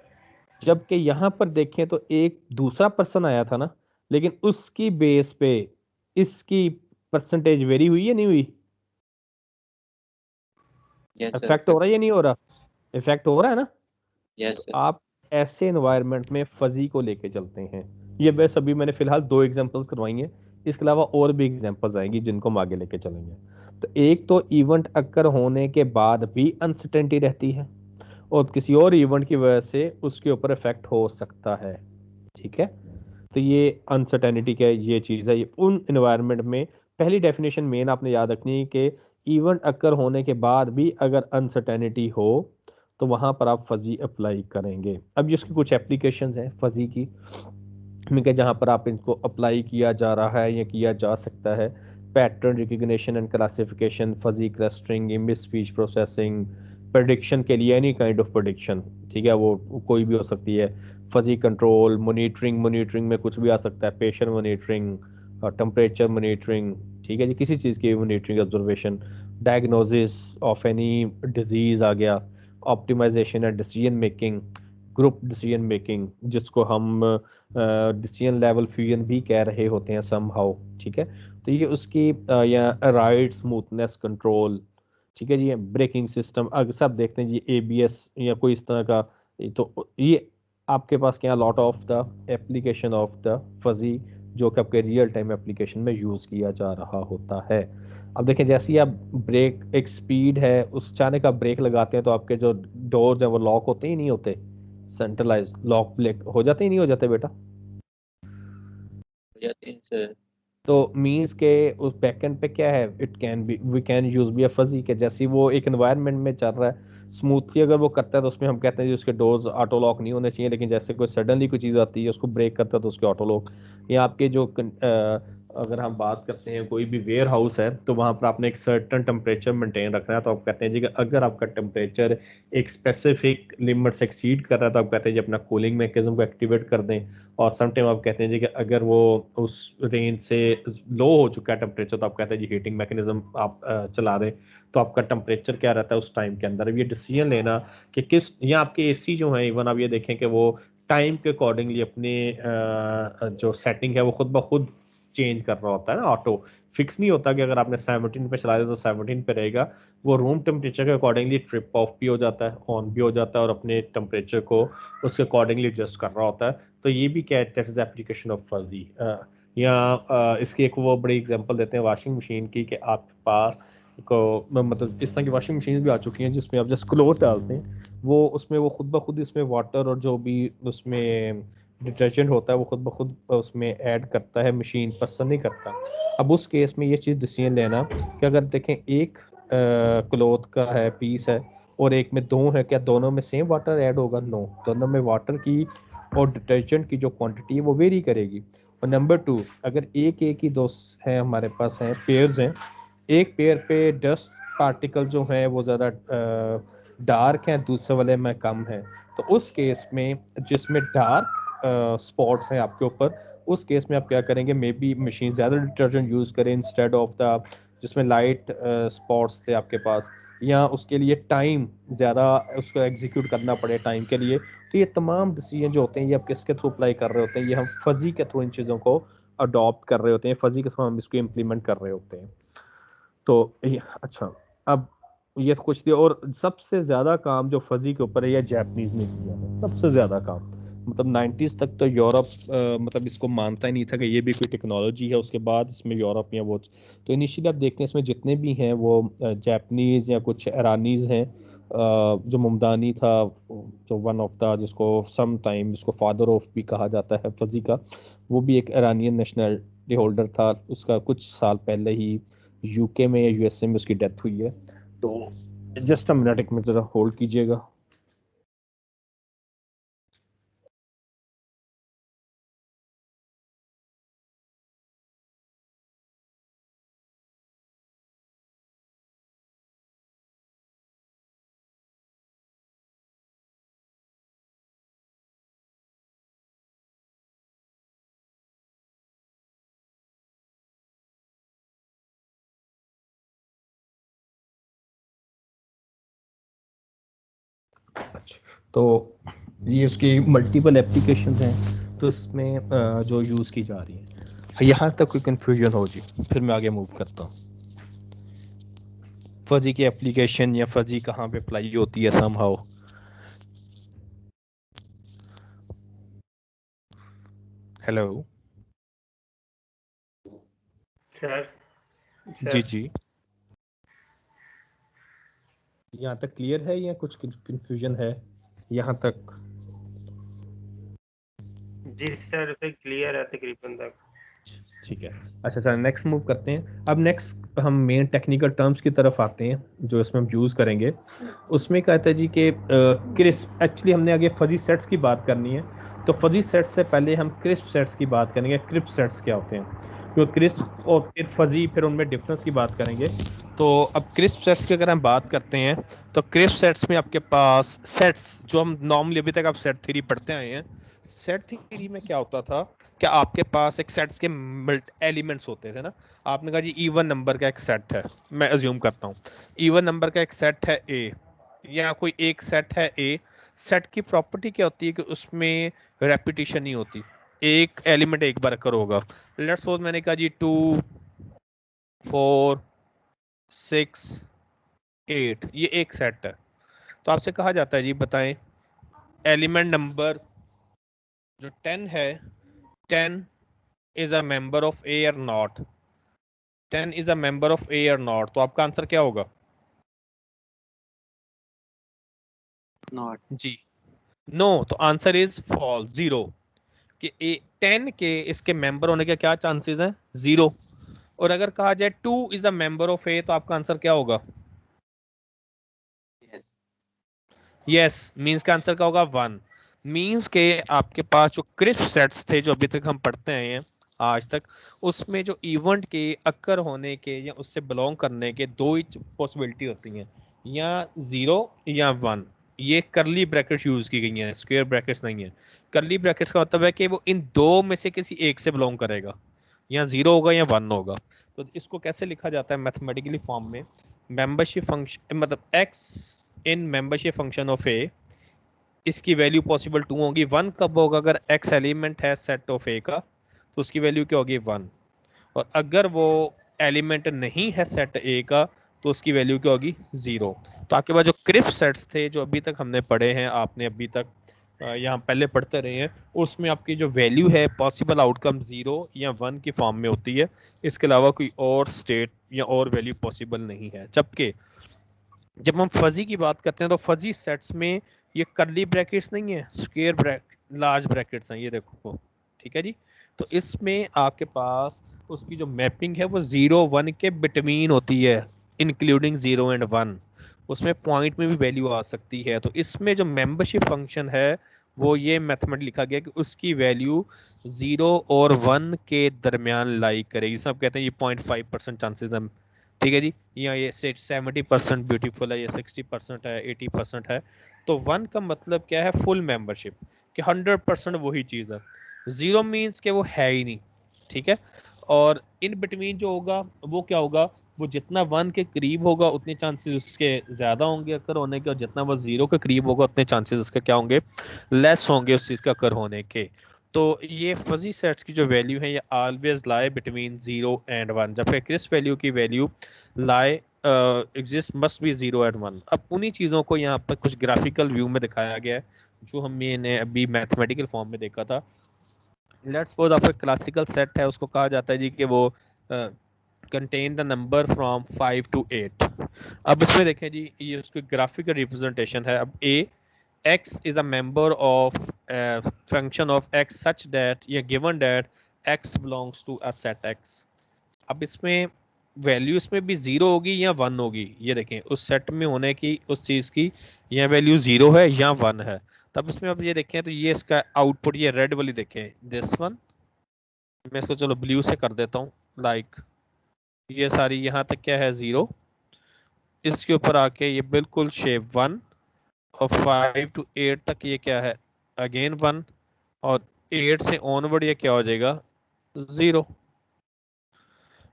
जबकि यहां पर देखें तो एक दूसरा पर्सन आया था ना, लेकिन उसकी बेस पे इसकी परसेंटेज वेरी हुई है नहीं हुई, Yes, sir. इफेक्ट हो रहा है या नहीं हो रहा, इफेक्ट हो रहा है ना। Yes, तो sir. आप ऐसे एनवायरनमेंट में फजी को लेके चलते हैं, ये बस अभी मैंने फिलहाल 2 एग्जांपल्स करवाई हैं, इसके अलावा और भी एग्जांपल्स आएंगी जिनको हम आगे लेके चलेंगे। तो एक तो इवेंट अक्कर होने के बाद भी अनसर्टेनिटी रहती है, और किसी और इवेंट की वजह से उसके ऊपर इफेक्ट हो सकता है, ठीक है। तो ये अनसर्टेनिटी क्या है, ये चीज़ है, ये उन एनवायरनमेंट में पहली डेफिनेशन मेन आपने याद रखनी है कि इवेंट अक्कर होने के बाद भी अगर अनसर्टेनिटी हो तो वहां पर आप फजी अप्लाई करेंगे। अब ये उसकी कुछ एप्लीकेशंस हैं फजी की, में जहां पर आप इनको अप्लाई किया जा रहा है या किया जा सकता है, pattern recognition and classification, fuzzy clustering, image speech processing, prediction के लिए एनी काइंड ऑफ प्रेडिक्शन, ठीक है, वो कोई भी हो सकती है, फजी कंट्रोल, मॉनिटरिंग, मॉनिटरिंग में कुछ भी आ सकता है, पेशेंट मॉनिटरिंग, टेम्परेचर मॉनिटरिंग, ठीक है जी, किसी चीज़ की monitoring, observation, diagnosis of any disease आ गया, optimisation and decision making, group decision making जिसको हम डिसीजन लेवल फ्यूजन भी कह रहे होते हैं समहाउ, ठीक है। तो ये उसकी या राइड स्मूथनेस कंट्रोल, ठीक है जी, ब्रेकिंग सिस्टम, अगर सब देखते हैं जी एबीएस या कोई इस तरह का, तो ये आपके पास क्या lot of the application of the fuzzy जो कि आपके रियल टाइम एप्लीकेशन में यूज किया जा रहा होता है। अब देखें जैसे ही आप ब्रेक, एक स्पीड है, उस अचानक आप ब्रेक लगाते हैं तो आपके जो डोर्स हैं वो लॉक होते ही नहीं होते, सेंट्रलाइज लॉक ब्रेक हो जाते ही नहीं हो जाते बेटा। हो जाते हैं सर। तो मींस के उस बैकएंड पे क्या है, it can be, we can use B a fuzzy के जैसे वो एक एनवायरनमेंट में चल रहा है स्मूथली अगर वो करता है तो उसमें हम कहते हैं जी उसके डोर्स ऑटो लॉक नहीं होने चाहिए, लेकिन जैसे कोई सडनली कोई चीज़ आती है उसको ब्रेक करता है तो उसके ऑटो लॉक, या आपके जो अगर हम बात करते हैं कोई भी वेयर हाउस है तो वहां पर आपने एक सर्टन टेम्परेचर मेंटेन रखना है, तो आप कहते हैं जी कि अगर आपका टेम्परेचर एक स्पेसिफिक लिमिट से एक्सीड कर रहा है तो आप कहते हैं जी अपना कूलिंग मैकेनिज्म को एक्टिवेट कर दें, और समटाइम आप कहते हैं जी कि अगर वो उस रेंज से लो हो चुका है टेम्परेचर तो आप कहते हैं जी हीटिंग मैकेनिज्म आप चला दें, तो आपका टेम्परेचर क्या रहता है उस टाइम के अंदर। अब ये डिसीजन लेना कि किस, या आपके एसी जो है इवन आप ये देखें कि वो टाइम के अकॉर्डिंगली अपने जो सेटिंग है वो खुद ब खुद चेंज कर रहा होता है ना, ऑटो फिक्स नहीं होता कि अगर आपने 17 पे चला दिया तो 17 पे रहेगा, वो रूम टेम्परेचर के अकॉर्डिंगली ट्रिप ऑफ भी हो जाता है, ऑन भी हो जाता है, और अपने टेम्परेचर को उसके अकॉर्डिंगली एडजस्ट कर रहा होता है। तो ये भी क्या है, that's the application of fuzzy. या इसकी एक वो बड़ी एग्जांपल देते हैं वाशिंग मशीन की, कि आपके पास को मतलब इस तरह की वाशिंग मशीन भी आ चुकी हैं जिसमें आप जस्ट क्लोथ डालते हैं, वो उसमें वो खुद ब खुद इसमें वाटर और जो भी उसमें डिटर्जेंट होता है वो खुद ब खुद उसमें ऐड करता है, मशीन पर्सन नहीं करता। अब उस केस में ये चीज़ डिसीजन लेना कि अगर देखें एक क्लोथ का है पीस है और एक में 2 है, क्या दोनों में सेम वाटर ऐड होगा? नो, दोनों में वाटर की और डिटर्जेंट की जो क्वांटिटी है वो वेरी करेगी। और नंबर 2, अगर एक ही दो है हमारे पास हैं, पेयर्स हैं, एक पेयर पे डस्ट पार्टिकल जो है वो ज़्यादा डार्क हैं, दूसरे वाले में कम है, तो उस केस में जिसमें डार्क स्पॉट्स हैं आपके ऊपर, उस केस में आप क्या करेंगे, मे बी मशीन ज़्यादा डिटर्जेंट यूज़ करें इंस्टेड ऑफ द जिसमें लाइट स्पॉट्स थे आपके पास, या उसके लिए टाइम ज़्यादा उसको एग्जीक्यूट करना पड़े टाइम के लिए। तो ये तमाम डिसीजन जो होते हैं ये आप किसके थ्रू अप्लाई कर रहे होते हैं, ये हम फजी के थ्रू इन चीज़ों को अडॉप्ट कर रहे होते हैं, फजी के थ्रू हम इसको इम्प्लीमेंट कर रहे होते हैं। तो अच्छा, अब ये कुछ दिया, और सबसे ज़्यादा काम जो फजी के ऊपर है ये जैपनीज़ ने किया है, सबसे ज़्यादा काम। मतलब 90s तक तो यूरोप मतलब इसको मानता ही नहीं था कि ये भी कोई टेक्नोलॉजी है, उसके बाद इसमें यूरोप या वो, तो इनिशियली आप देखते हैं इसमें जितने भी हैं वो जैपनीज़ या कुछ ईरानीज़ हैं। जो मुमदानी था, जो वन ऑफ द जिसको सम टाइम इसको फादर ऑफ भी कहा जाता है फजी का, वो भी एक ईरानियन नेशनलिटी होल्डर था, उसका कुछ साल पहले ही यूके में या यूएसए में उसकी डेथ हुई है। तो जस्ट अ मिनट, एक मिनट जरा होल्ड कीजिएगा। तो ये उसकी मल्टीपल एप्लीकेशन हैं, तो इसमें जो यूज़ की जा रही है, यहाँ तक कोई कंफ्यूजन हो जी, फिर मैं आगे मूव करता हूँ। फजी की एप्लीकेशन या फजी कहाँ पे अप्लाई होती है समहाउ। हेलो सर जी जी, यहाँ तक क्लियर है या कुछ कंफ्यूजन है यहाँ तक? जी सर, उसे क्लियर है तकरीबन तक। ठीक है, अच्छा नेक्स्ट मूव करते हैं। अब नेक्स्ट हम मेन टेक्निकल टर्म्स की तरफ आते हैं जो इसमें हम यूज़ करेंगे। उसमें कहता है जी कि क्रिस्प, एक्चुअली हमने आगे फजी सेट्स की बात करनी है, तो फजी सेट्स से पहले हम क्रिस्प सेट्स की बात करेंगे। क्रिस्प सेट्स क्या होते हैं, क्योंकि क्रिस्प और फिर फजी, फिर उनमें डिफरेंस की बात करेंगे। तो अब क्रिस्प सेट्स की अगर हम बात करते हैं, तो क्रिस्प सेट्स में आपके पास सेट्स जो हम नॉर्मली अभी तक आप सेट थ्योरी पढ़ते आए हैं, सेट थ्योरी में क्या होता था कि आपके पास एक सेट्स के एलिमेंट्स होते थे ना। आपने कहा जी इवन नंबर का एक सेट है, मैं अज्यूम करता हूँ इवन नंबर का एक सेट है ए, या कोई एक सेट है ए। सेट की प्रॉपर्टी क्या होती है कि उसमें रेपिटेशन नहीं होती, एक एलिमेंट एक बार कर होगा। लेट्स सपोज मैंने कहा जी 2 4 6 8, ये एक सेट है। तो आपसे कहा जाता है जी बताएं एलिमेंट नंबर जो 10 है, 10 is a member of A or not, 10 is a member of A or not, तो आपका आंसर क्या होगा? नॉट। जी नो, तो आंसर इज फॉल्स, 0। कि 10 के इसके मेंबर होने के क्या चांसेस हैं? 0। और अगर कहा जाए 2 इज द मेंबर ऑफ ए, तो आपका आंसर क्या होगा? यस। यस, मींस का आंसर क्या होगा? 1। मींस के आपके पास जो क्रिस्प सेट्स थे जो अभी तक हम पढ़ते आए हैं आज तक, उसमें जो इवेंट के अकर होने के या उससे बिलोंग करने के दो ही पॉसिबिलिटी होती हैं, या 0 या 1। ये करली ब्रैकेट्स यूज की गई हैं, स्क्वायर ब्रैकेट्स नहीं है। करली ब्रैकेट्स का मतलब है कि वो इन दो में से किसी एक से बिलोंग करेगा, या 0 होगा या 1 होगा। तो इसको कैसे लिखा जाता है मैथमेटिकली फॉर्म में? मेंबरशिप फंक्शन मतलब x in membership function of A, इसकी वैल्यू पॉसिबल 2 होगी। 1 कब होगा? अगर एक्स एलिमेंट है सेट ऑफ ए का, तो उसकी वैल्यू क्या होगी? 1। और अगर वो एलिमेंट नहीं है सेट ए का, तो उसकी वैल्यू क्या होगी? 0। तो आपके पास जो क्रिस्प सेट्स थे जो अभी तक हमने पढ़े हैं, आपने अभी तक यहाँ पहले पढ़ते रहे हैं, उसमें आपकी जो वैल्यू है पॉसिबल आउटकम 0 या 1 की फॉर्म में होती है। इसके अलावा कोई और स्टेट या और वैल्यू पॉसिबल नहीं है। जबकि जब हम फजी की बात करते हैं तो फजी सेट्स में ये करली ब्रैकेट्स नहीं है, स्क्वायर ब्रैकेट लार्ज ब्रैकेट्स हैं, ये देखो, ठीक है जी। तो इसमें आपके पास उसकी जो मैपिंग है वो 0 1 के बिटवीन होती है, इंक्लूडिंग 0 एंड 1। उसमें पॉइंट में भी वैल्यू आ सकती है। तो इसमें जो मेंबरशिप फंक्शन है वो ये मेथड लिखा गया कि उसकी वैल्यू 0 और 1 के दरमियान लाई करेगी। सब कहते हैं ये 0.5% चांसेस है, ठीक है जी, या ये 70% ब्यूटीफुल है, ये 60% है, 80% है। तो 1 का मतलब क्या है, फुल मेंबरशिप, कि 100% वही चीज़ है। 0 मीन्स कि वो है ही नहीं, ठीक है। और इन बिटवीन जो होगा वो क्या होगा, वो जितना 1 के करीब होगा उतने चांसेस उसके ज़्यादा होंगे अकर होने के, और जितना वो 0 के करीब होगा उतने चांसेस उसके क्या होंगे, लेस होंगे उस चीज़ का अकर होने के। तो ये फजी सेट्स की जो वैल्यू है ये ऑलवेज लाई बिटवीन 0 एंड 1, जबकि क्रिस्प वैल्यू की value lie exist must be 0 and 1। अब उन्हीं चीज़ों को यहाँ पर कुछ ग्राफिकल व्यू में दिखाया गया है जो हमने अभी मैथमेटिकल फॉर्म में देखा था। लेट्स सपोज आपका क्लासिकल सेट है, उसको कहा जाता है जी कि वो contain the number from 5 to 8। अब इसमें देखें जी, ये उसकी ग्राफिकल रिप्रेजेंटेशन है। अब ए x is a member of a function of x such that ये given that x belongs to a set x। अब इसमें वैल्यू इसमें भी 0 होगी या 1 होगी, ये देखें उस सेट में होने की उस चीज़ की, या वैल्यू 0 है या 1 है। तब इसमें अब ये देखें तो ये इसका आउटपुट, ये रेड वाली देखें, दिस वन, मैं इसको चलो ब्लू से कर देता हूँ, लाइक ये सारी यहाँ तक क्या है 0, इसके ऊपर आके ये बिल्कुल शेप 1, और 5 to 8 तक ये क्या है, अगेन 1, और 8 से ऑनवर्ड ये क्या हो जाएगा 0,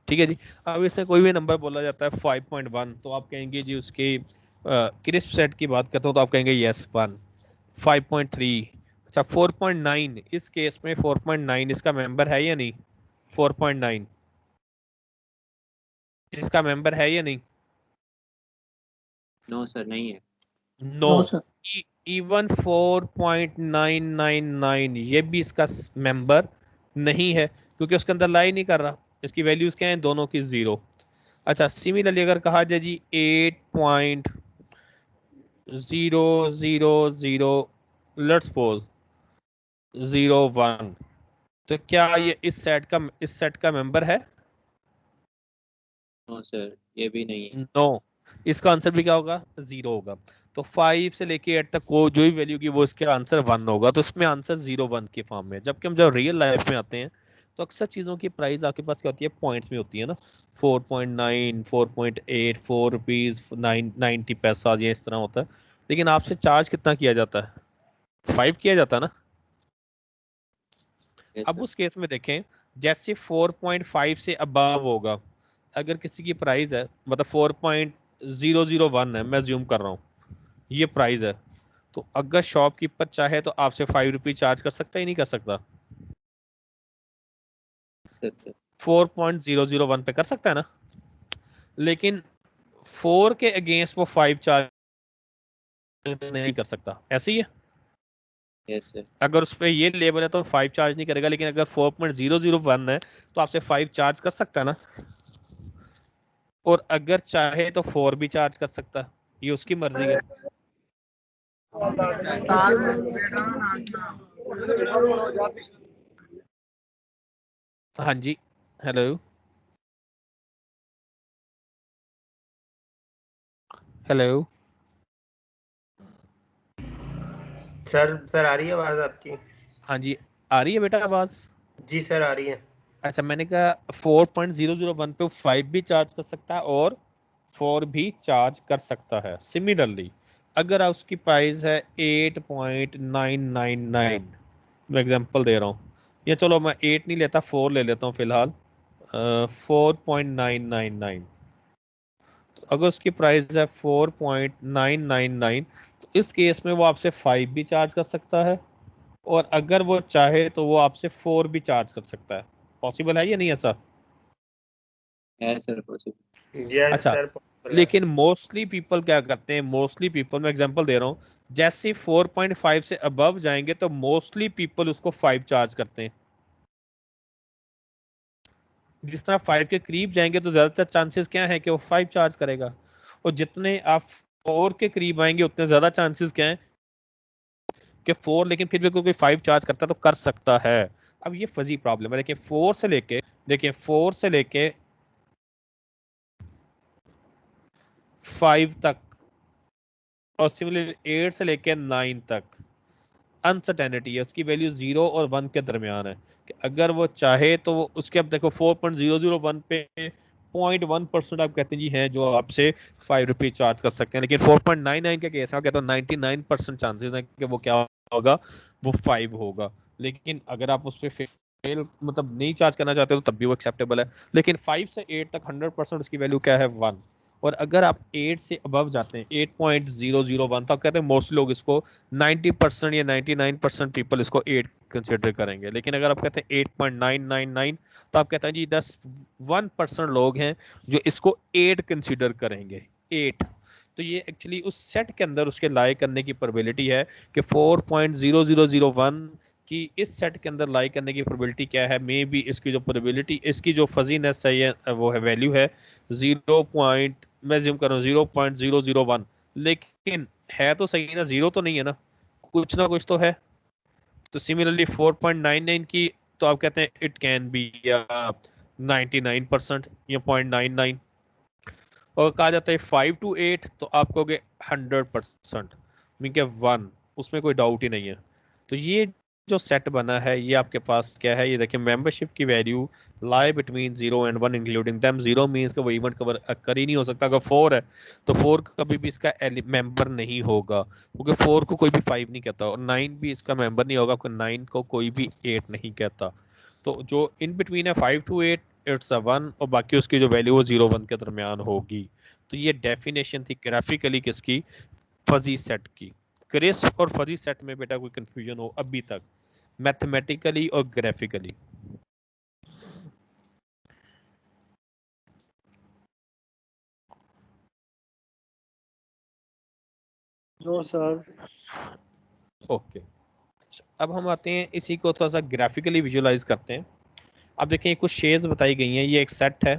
ठीक है जी। अब इससे कोई भी नंबर बोला जाता है 5.1 तो आप कहेंगे जी उसके क्रिस्प सेट की बात करते हो तो आप कहेंगे यस 1। 5.3, अच्छा 4.9, इस केस में 4.9 इसका मेंबर है या नहीं, 4.9 इसका मेंबर है या नहीं, नो सर, नहीं है। नो। इवन 4.999 ये भी इसका मेंबर नहीं है, क्योंकि उसके अंदर लाई नहीं कर रहा, इसकी वैल्यूज क्या है दोनों की 0। अच्छा सिमिलरली अगर कहा जाए जी 8.000, लेट्स सपोज 01, तो क्या ये इस सेट का मेंबर है, नो सर, ये भी नहीं है। नो। इसका आंसर भी क्या होगा 0 होगा। तो 5 से लेके 8 तक को जो भी वैल्यू की वो इसका आंसर 1 होगा, तो इसमें आंसर 0 1 के फॉर्म में। जबकि हम जब रियल लाइफ में आते हैं तो अक्सर चीज़ों की प्राइस आपके पास क्या होती है, पॉइंट्स में होती है ना, 4.9, 4.8, 4 रुपीज 90 पैसा, ये इस तरह होता है। लेकिन आपसे चार्ज कितना किया जाता है, 5 किया जाता है ना। यस अब सर। उस केस में देखें, जैसे 4.5 से अबव होगा, अगर किसी की प्राइस है मतलब 4.001 है, मैं ज्यूम कर रहा हूँ ये प्राइस है, तो अगर शॉपकीपर चाहे तो आपसे 5 रुपीज चार्ज कर सकता ही नहीं कर सकता, सर 4.001 पे कर सकता है ना। लेकिन 4 के अगेंस्ट वो 5 चार्ज नहीं कर सकता, ऐसे ही है। Yes sir. अगर उस पर ये लेबल है तो 5 चार्ज नहीं करेगा, लेकिन अगर 4.001 है तो आपसे 5 चार्ज कर सकता है ना। और अगर चाहे तो 4 भी चार्ज कर सकता है, ये उसकी मर्जी है। हाँ जी, हेलो हेलो, सर आ रही है आवाज आपकी? हाँ जी, आ रही है बेटा आवाज। जी सर आ रही है। अच्छा मैंने कहा 4.001 पे 5 भी चार्ज कर सकता है और 4 भी चार्ज कर सकता है। सिमिलरली अगर उसकी प्राइस है 8.999, मैं एग्जांपल दे रहा हूँ, या चलो मैं 8 नहीं लेता 4 ले लेता हूँ फिलहाल, 4.999, तो अगर उसकी प्राइस है 4.999 तो इस केस में वो आपसे 5 भी चार्ज कर सकता है, और अगर वो चाहे तो वो आपसे 4 भी चार्ज कर सकता है। पॉसिबल है या नहीं ऐसा? है सर, पॉसिबल। यस अच्छा, सर पॉसिबल है। लेकिन मोस्टली पीपल क्या करते हैं, मोस्टली पीपल, मैं एग्जांपल दे रहा हूँ, जैसे 4.5 से अबव जाएंगे तो मोस्टली पीपल उसको 5 चार्ज करते हैं। जिस तरह 5 के करीब जाएंगे तो ज्यादातर चांसेस क्या है कि वो 5 चार्ज करेगा, और जितने आप 4 के करीब आएंगे उतने ज्यादा चांसेस क्या है कि 4, लेकिन फिर भी कोई 5 चार्ज करता है तो कर सकता है। अब ये फजी प्रॉब्लम है, देखिए 4 से लेके, देखिए 4 से लेके 5 तक, और सिमिलरली 8 से लेके 9 तक, अनसर्टेनिटी है, उसकी वैल्यू 0 और 1 के दरमियान है कि अगर वो चाहे तो वो उसके, अब देखो 4.001 पे 0.1% आप कहते हैं जी हैं जो आपसे 5 रुपीज चार्ज कर सकते हैं, लेकिन 4.99 के केस में कहते हैं 99% चांसेस है कि वो क्या होगा, वो 5 होगा। लेकिन अगर आप उस पर फेल मतलब नहीं चार्ज करना चाहते तो तब भी वो एक्सेप्टेबल है। लेकिन 5 से 8 तक 100% उसकी वैल्यू क्या है, 1। और अगर आप 8 से अबव जाते हैं 8.001 तो आप कहते हैं मोस्ट लोग इसको 90% या 99% पीपल इसको 8 कंसिडर करेंगे। लेकिन अगर आप कहते हैं 8.999 तो आप कहते हैं जी 1% लोग हैं जो इसको 8 कंसिडर करेंगे, 8। तो ये एक्चुअली उस सेट के अंदर उसके लाई करने की प्रोबेबिलिटी है कि 4.0001 कि इस सेट के अंदर लाई करने की प्रोबेबिलिटी क्या है, मे बी इसकी जो प्रोबेबिलिटी, इसकी जो फजीनेस है ये वो है वैल्यू है 0. मैं जिम कर रहा हूँ 0.001, लेकिन है तो सही ना, जीरो तो नहीं है ना कुछ तो है। तो सिमिलरली 4.99 की तो आप कहते हैं इट कैन बी या 99% या 0.99। और कहा जाता है 5 to 8 तो आप कहोगे 100%, मीन के 1, उसमें कोई डाउट ही नहीं है। तो ये जो सेट बना है ये आपके पास क्या है, ये देखिए मेंबरशिप की value lie between 0 and 1 including them. 0 means कि वो इवेंट कवर कर ही नहीं हो सकता। अगर 4 है तो 4 कभी भी इसका मेंबर नहीं होगा, क्योंकि 4 को कोई भी 5 नहीं कहता, और 9 भी इसका मेंबर नहीं होगा क्योंकि 9 को कोई भी 8 नहीं कहता। तो जो इन बिटवीन है 5 to 8 इट्स अ 1, और बाकी उसकी जो वैल्यू वो 0 1 के दरमियान होगी। तो ये डेफिनेशन थी ग्राफिकली किसकी, फजी सेट की। क्रिस्प और फजी सेट में बेटा कोई कंफ्यूजन हो अभी तक, मैथमेटिकली और ग्राफिकली? No sir. ओके, अब हम आते हैं इसी को थोड़ा सा ग्राफिकली विजुअलाइज करते हैं। अब देखें कुछ शेप्स बताई गई हैं, ये एक सेट है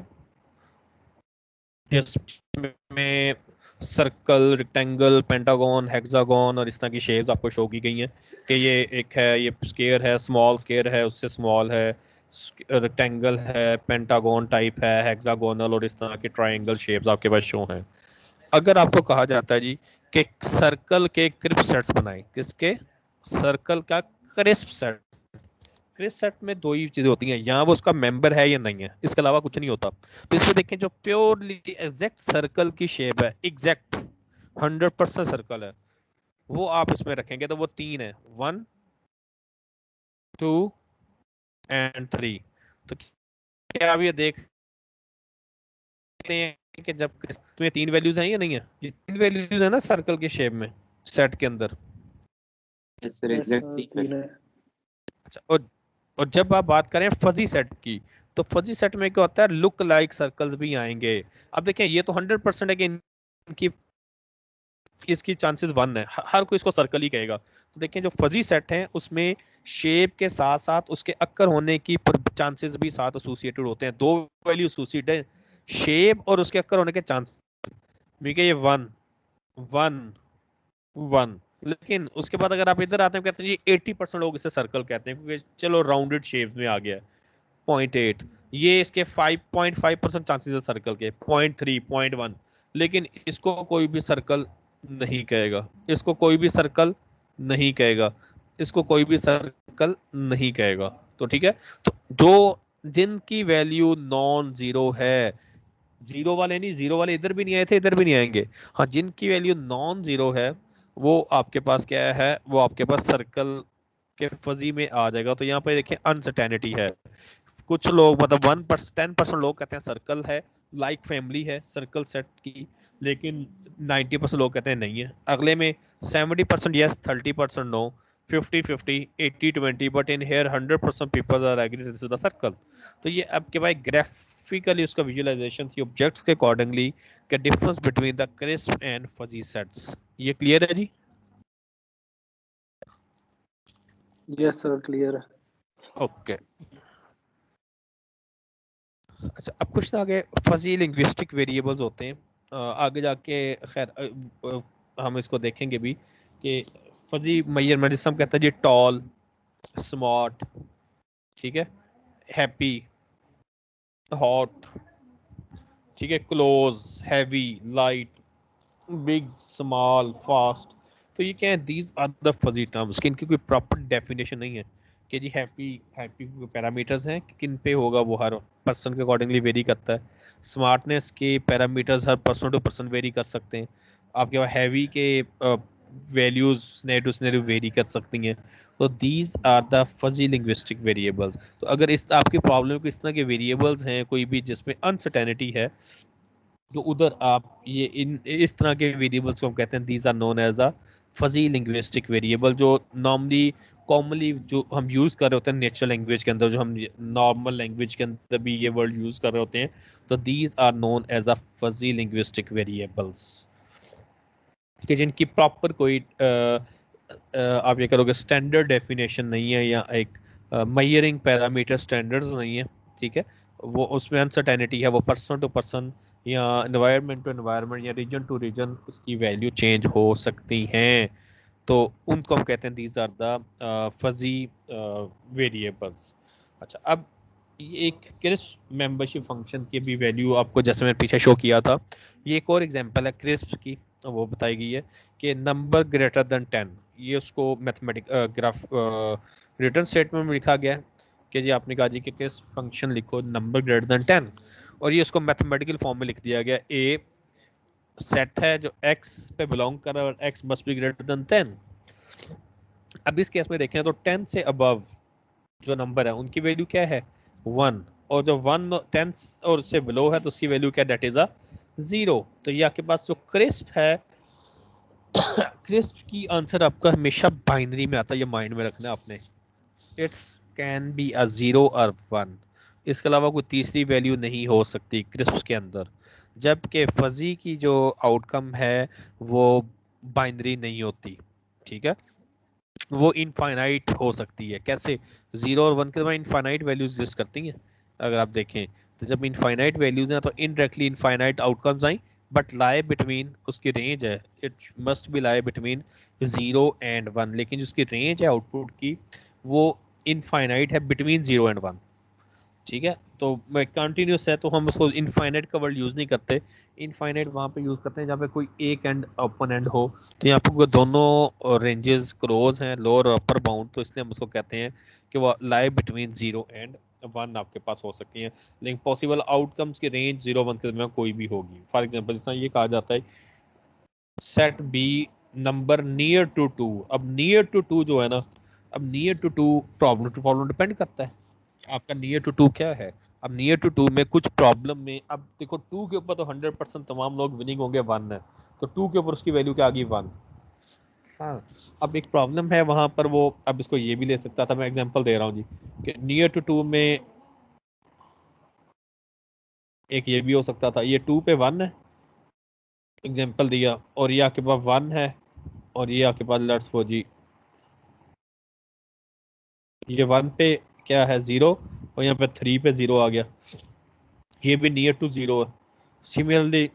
जिसमें सर्कल, रेक्टेंगल, पेंटागन, हेक्सागन और इस तरह की शेप्स आपको शो की गई हैं कि ये एक है, ये स्क्वायर है, स्मॉल स्क्वायर है, उससे स्मॉल है, रेक्टेंगल है, पेंटागन टाइप है, हेक्सागोनल, और इस तरह के ट्रायंगल शेप्स आपके पास शो हैं। अगर आपको कहा जाता है जी कि सर्कल के क्रिस्प सेट्स बनाएं, किसके, सर्कल का क्रिस्प सेट। क्रिस्प सेट में दो ही चीजें होती हैं, यहाँ वो उसका मेंबर है या नहीं है, इसके अलावा कुछ नहीं होता। तो इसमें देखें जो प्योरली एग्जैक्ट सर्कल की शेप है, एग्जैक्ट 100% सर्कल है, वो आप इसमें रखेंगे तो वो 3 है, 1 2 एंड 3। तो क्या आप ये देख रहे हैं कि जब इसमें 3 वैल्यूज हैं या नहीं है, ये 3 वैल्यूज है ना सर्कल की शेप में सेट के अंदर। Yes sir, yes sir, exactly. 3 है। अच्छा, और जब आप बात करें फजी सेट की, तो फजी सेट में क्या होता है, लुक लाइक सर्कल्स भी आएंगे। अब देखें ये तो 100% है कि इनकी इसकी चांसेस 1 है, हर कोई इसको सर्कल ही कहेगा। तो देखें जो फजी सेट है उसमें शेप के साथ साथ उसके अक्कर होने की चांसेस भी साथ एसोसिएटेड होते हैं, दो वैल्यू एसोसिएटेड है, शेप और उसके अक्कर होने के चांस। ये 1 1 1, लेकिन उसके बाद अगर आप इधर आते हैं कहते हैं जी 80% लोग इसे सर्कल कहते हैं क्योंकि चलो राउंडेड शेप में आ गया है। 0.8 ये इसके 5.5% चांसेस है सर्कल के, 0.3 0.1, लेकिन इसको कोई भी सर्कल नहीं कहेगा, इसको कोई भी सर्कल नहीं कहेगा, इसको कोई भी सर्कल नहीं कहेगा। तो ठीक है, तो जो जिनकी वैल्यू नॉन जीरो है, जीरो वाले नहीं, जीरो वाले इधर भी नहीं आए थे इधर भी नहीं आएंगे, हाँ जिनकी वैल्यू नॉन जीरो है वो आपके पास क्या है, वो आपके पास सर्कल के फजी में आ जाएगा। तो यहाँ पे देखिए अनसर्टेनिटी है, कुछ लोग मतलब 10% लोग कहते हैं सर्कल है, लाइक फैमिली है सर्कल सेट की, लेकिन 90% लोग कहते हैं नहीं है। अगले में 70% yes, 30% no, 50-50, 80-20, but in here 100% people are agree this is the circle. तो ये आपके पास ग्राफिकली उसका विजुअलाइजेशन थी ऑब्जेक्ट्स के अकॉर्डिंगली के difference between the crisp and fuzzy sets. ये क्लियर है जी? यस सर, क्लियर है। ओके अच्छा, अब कुछ ना आगे फजी लिंग्विस्टिक वेरिएबल्स होते हैं, आगे जाके खैर हम इसको देखेंगे भी कि फजी मेजरमेंट जिससे हम कहते हैं जी टॉल, स्मार्ट, ठीक है, हैप्पी, हॉट, ठीक है, close, heavy, light, big, small, fast. तो ये क्या है, these are the fuzzy terms, कि इनकी कोई प्रॉपर डेफिनेशन नहीं है कि जी हैप्पी पैरामीटर्स हैं, किन पे होगा वो हर पर्सन के अकॉर्डिंगली वेरी करता है। स्मार्टनेस के पैरामीटर्स हर पर्सन टू पर्सन वेरी कर सकते हैं। आपके पास हैवी के values scenario to scenario vary कर सकती हैं। तो these are the fuzzy linguistic variables. तो अगर इस आपकी प्रॉब्लम को इस तरह के वेरिएबल्स हैं कोई भी जिसमें अनसर्टेनिटी है, तो उधर आप ये इस तरह के वेरिएबल्स को हम कहते हैं these are known as the fuzzy linguistic variable, जो नॉर्मली कॉमनली जो हम यूज कर रहे होते हैं नेचुरल लैंग्वेज के अंदर, जो हम नॉर्मल लैंग्वेज के अंदर भी ये वर्ड यूज कर रहे होते हैं, तो these are known as the fuzzy linguistic variables, कि जिनकी प्रॉपर कोई आप ये करोगे स्टैंडर्ड डेफिनेशन नहीं है, या एक मेजरिंग पैरामीटर स्टैंडर्ड्स नहीं है, ठीक है। वो उसमें अनसर्टेनिटी है, वो पर्सन टू पर्सन या एनवायरनमेंट टू एनवायरनमेंट या रीजन टू रीजन उसकी वैल्यू चेंज हो सकती हैं, तो उनको हम कहते हैं these are the fuzzy variables. अच्छा, अब ये एक क्रिस्प मेंबरशिप फंक्शन की भी वैल्यू आपको जैसे मैंने पीछे शो किया था, ये एक और एग्जांपल है क्रिस्प की, वो बताई गई है कि नंबर ग्रेटर देन 10, ये उसको मैथमेटिक ग्राफ रिटर्न स्टेटमेंट में लिखा गया है कि जी आपने कहा जी कि किस फंक्शन लिखो नंबर ग्रेटर देन 10, और ये उसको मैथमेटिकल फॉर्म में लिख दिया गया, ए सेट है जो x पे बिलोंग कर रहा है और x must be greater than 10। अब इस केस में देखें तो 10 से अबव जो नंबर है उनकी वैल्यू क्या है 1, और जो 1 10 और से बिलो है तो उसकी वैल्यू क्या, डेट इज अ 0। तो ये आपके पास जो क्रिस्प है क्रिस्प की आंसर आपका हमेशा बाइनरी में आता है, ये माइंड में रखना है आपने, इट्स कैन बी अ 0 और 1, इसके अलावा कोई तीसरी वैल्यू नहीं हो सकती क्रिस्प के अंदर, जबकि फजी की जो आउटकम है वो बाइनरी नहीं होती, ठीक है, वो इनफाइनाइट हो सकती है। कैसे, 0 और 1 के बाद इनफाइनाइट वैल्यूज एग्जिस्ट करती हैं, अगर आप देखें तो जब इनफाइनाइट वैल्यूज हैं तो indirectly infinite outcomes I, but lie between उसकी रेंज है, it must be lie between 0 and 1, लेकिन जिसकी रेंज है आउटपुट की वो इनफाइनाइट है बिटवीन 0 एंड 1, ठीक है। तो मैं कंटिन्यूस है तो हम उसको इनफाइनाइट का वर्ड यूज नहीं करते, इनफाइनाइट वहाँ पे यूज करते हैं जहाँ पे कोई एक एंड ओपन एंड हो, तो यहाँ पे दोनों रेंजेस क्लोज हैं, लोअर और अपर बाउंड, तो इसलिए हम उसको कहते हैं कि वो लाई बिटवीन 0 एंड 1 आपके पास हो सकती है, लेकिन पॉसिबल आउटकम्स की रेंज 0 1 के दरमियान कोई भी होगी। फॉर एग्जाम्पल जिस ये कहा जाता है set B number near to 2, अब नियर टू 2 जो है ना, अब near to 2 problem to problem depend करता है आपका नियर टू 2 क्या है। अब नियर टू 2 में कुछ प्रॉब्लम में, अब देखो 2 के ऊपर तो 100% तमाम लोग विनिंग होंगे, 1 है तो 2 के ऊपर उसकी वैल्यू क्या आ गई 1। हाँ, अब एक प्रॉब्लम है वहां पर वो, अब इसको ये भी ले सकता था, मैं एग्जांपल दे रहा हूँ जी कि नियर टू 2 में एक ये भी हो सकता था, ये 2 पे 1 है एग्जांपल दिया, और ये आपके पास 1 है, और ये आपके पास लेट्स सपोज जी ये 1 पे क्या है 0, और यहाँ पे 3 पे 0 आ गया, ये भी नियर टू 0 है। सिमिलरली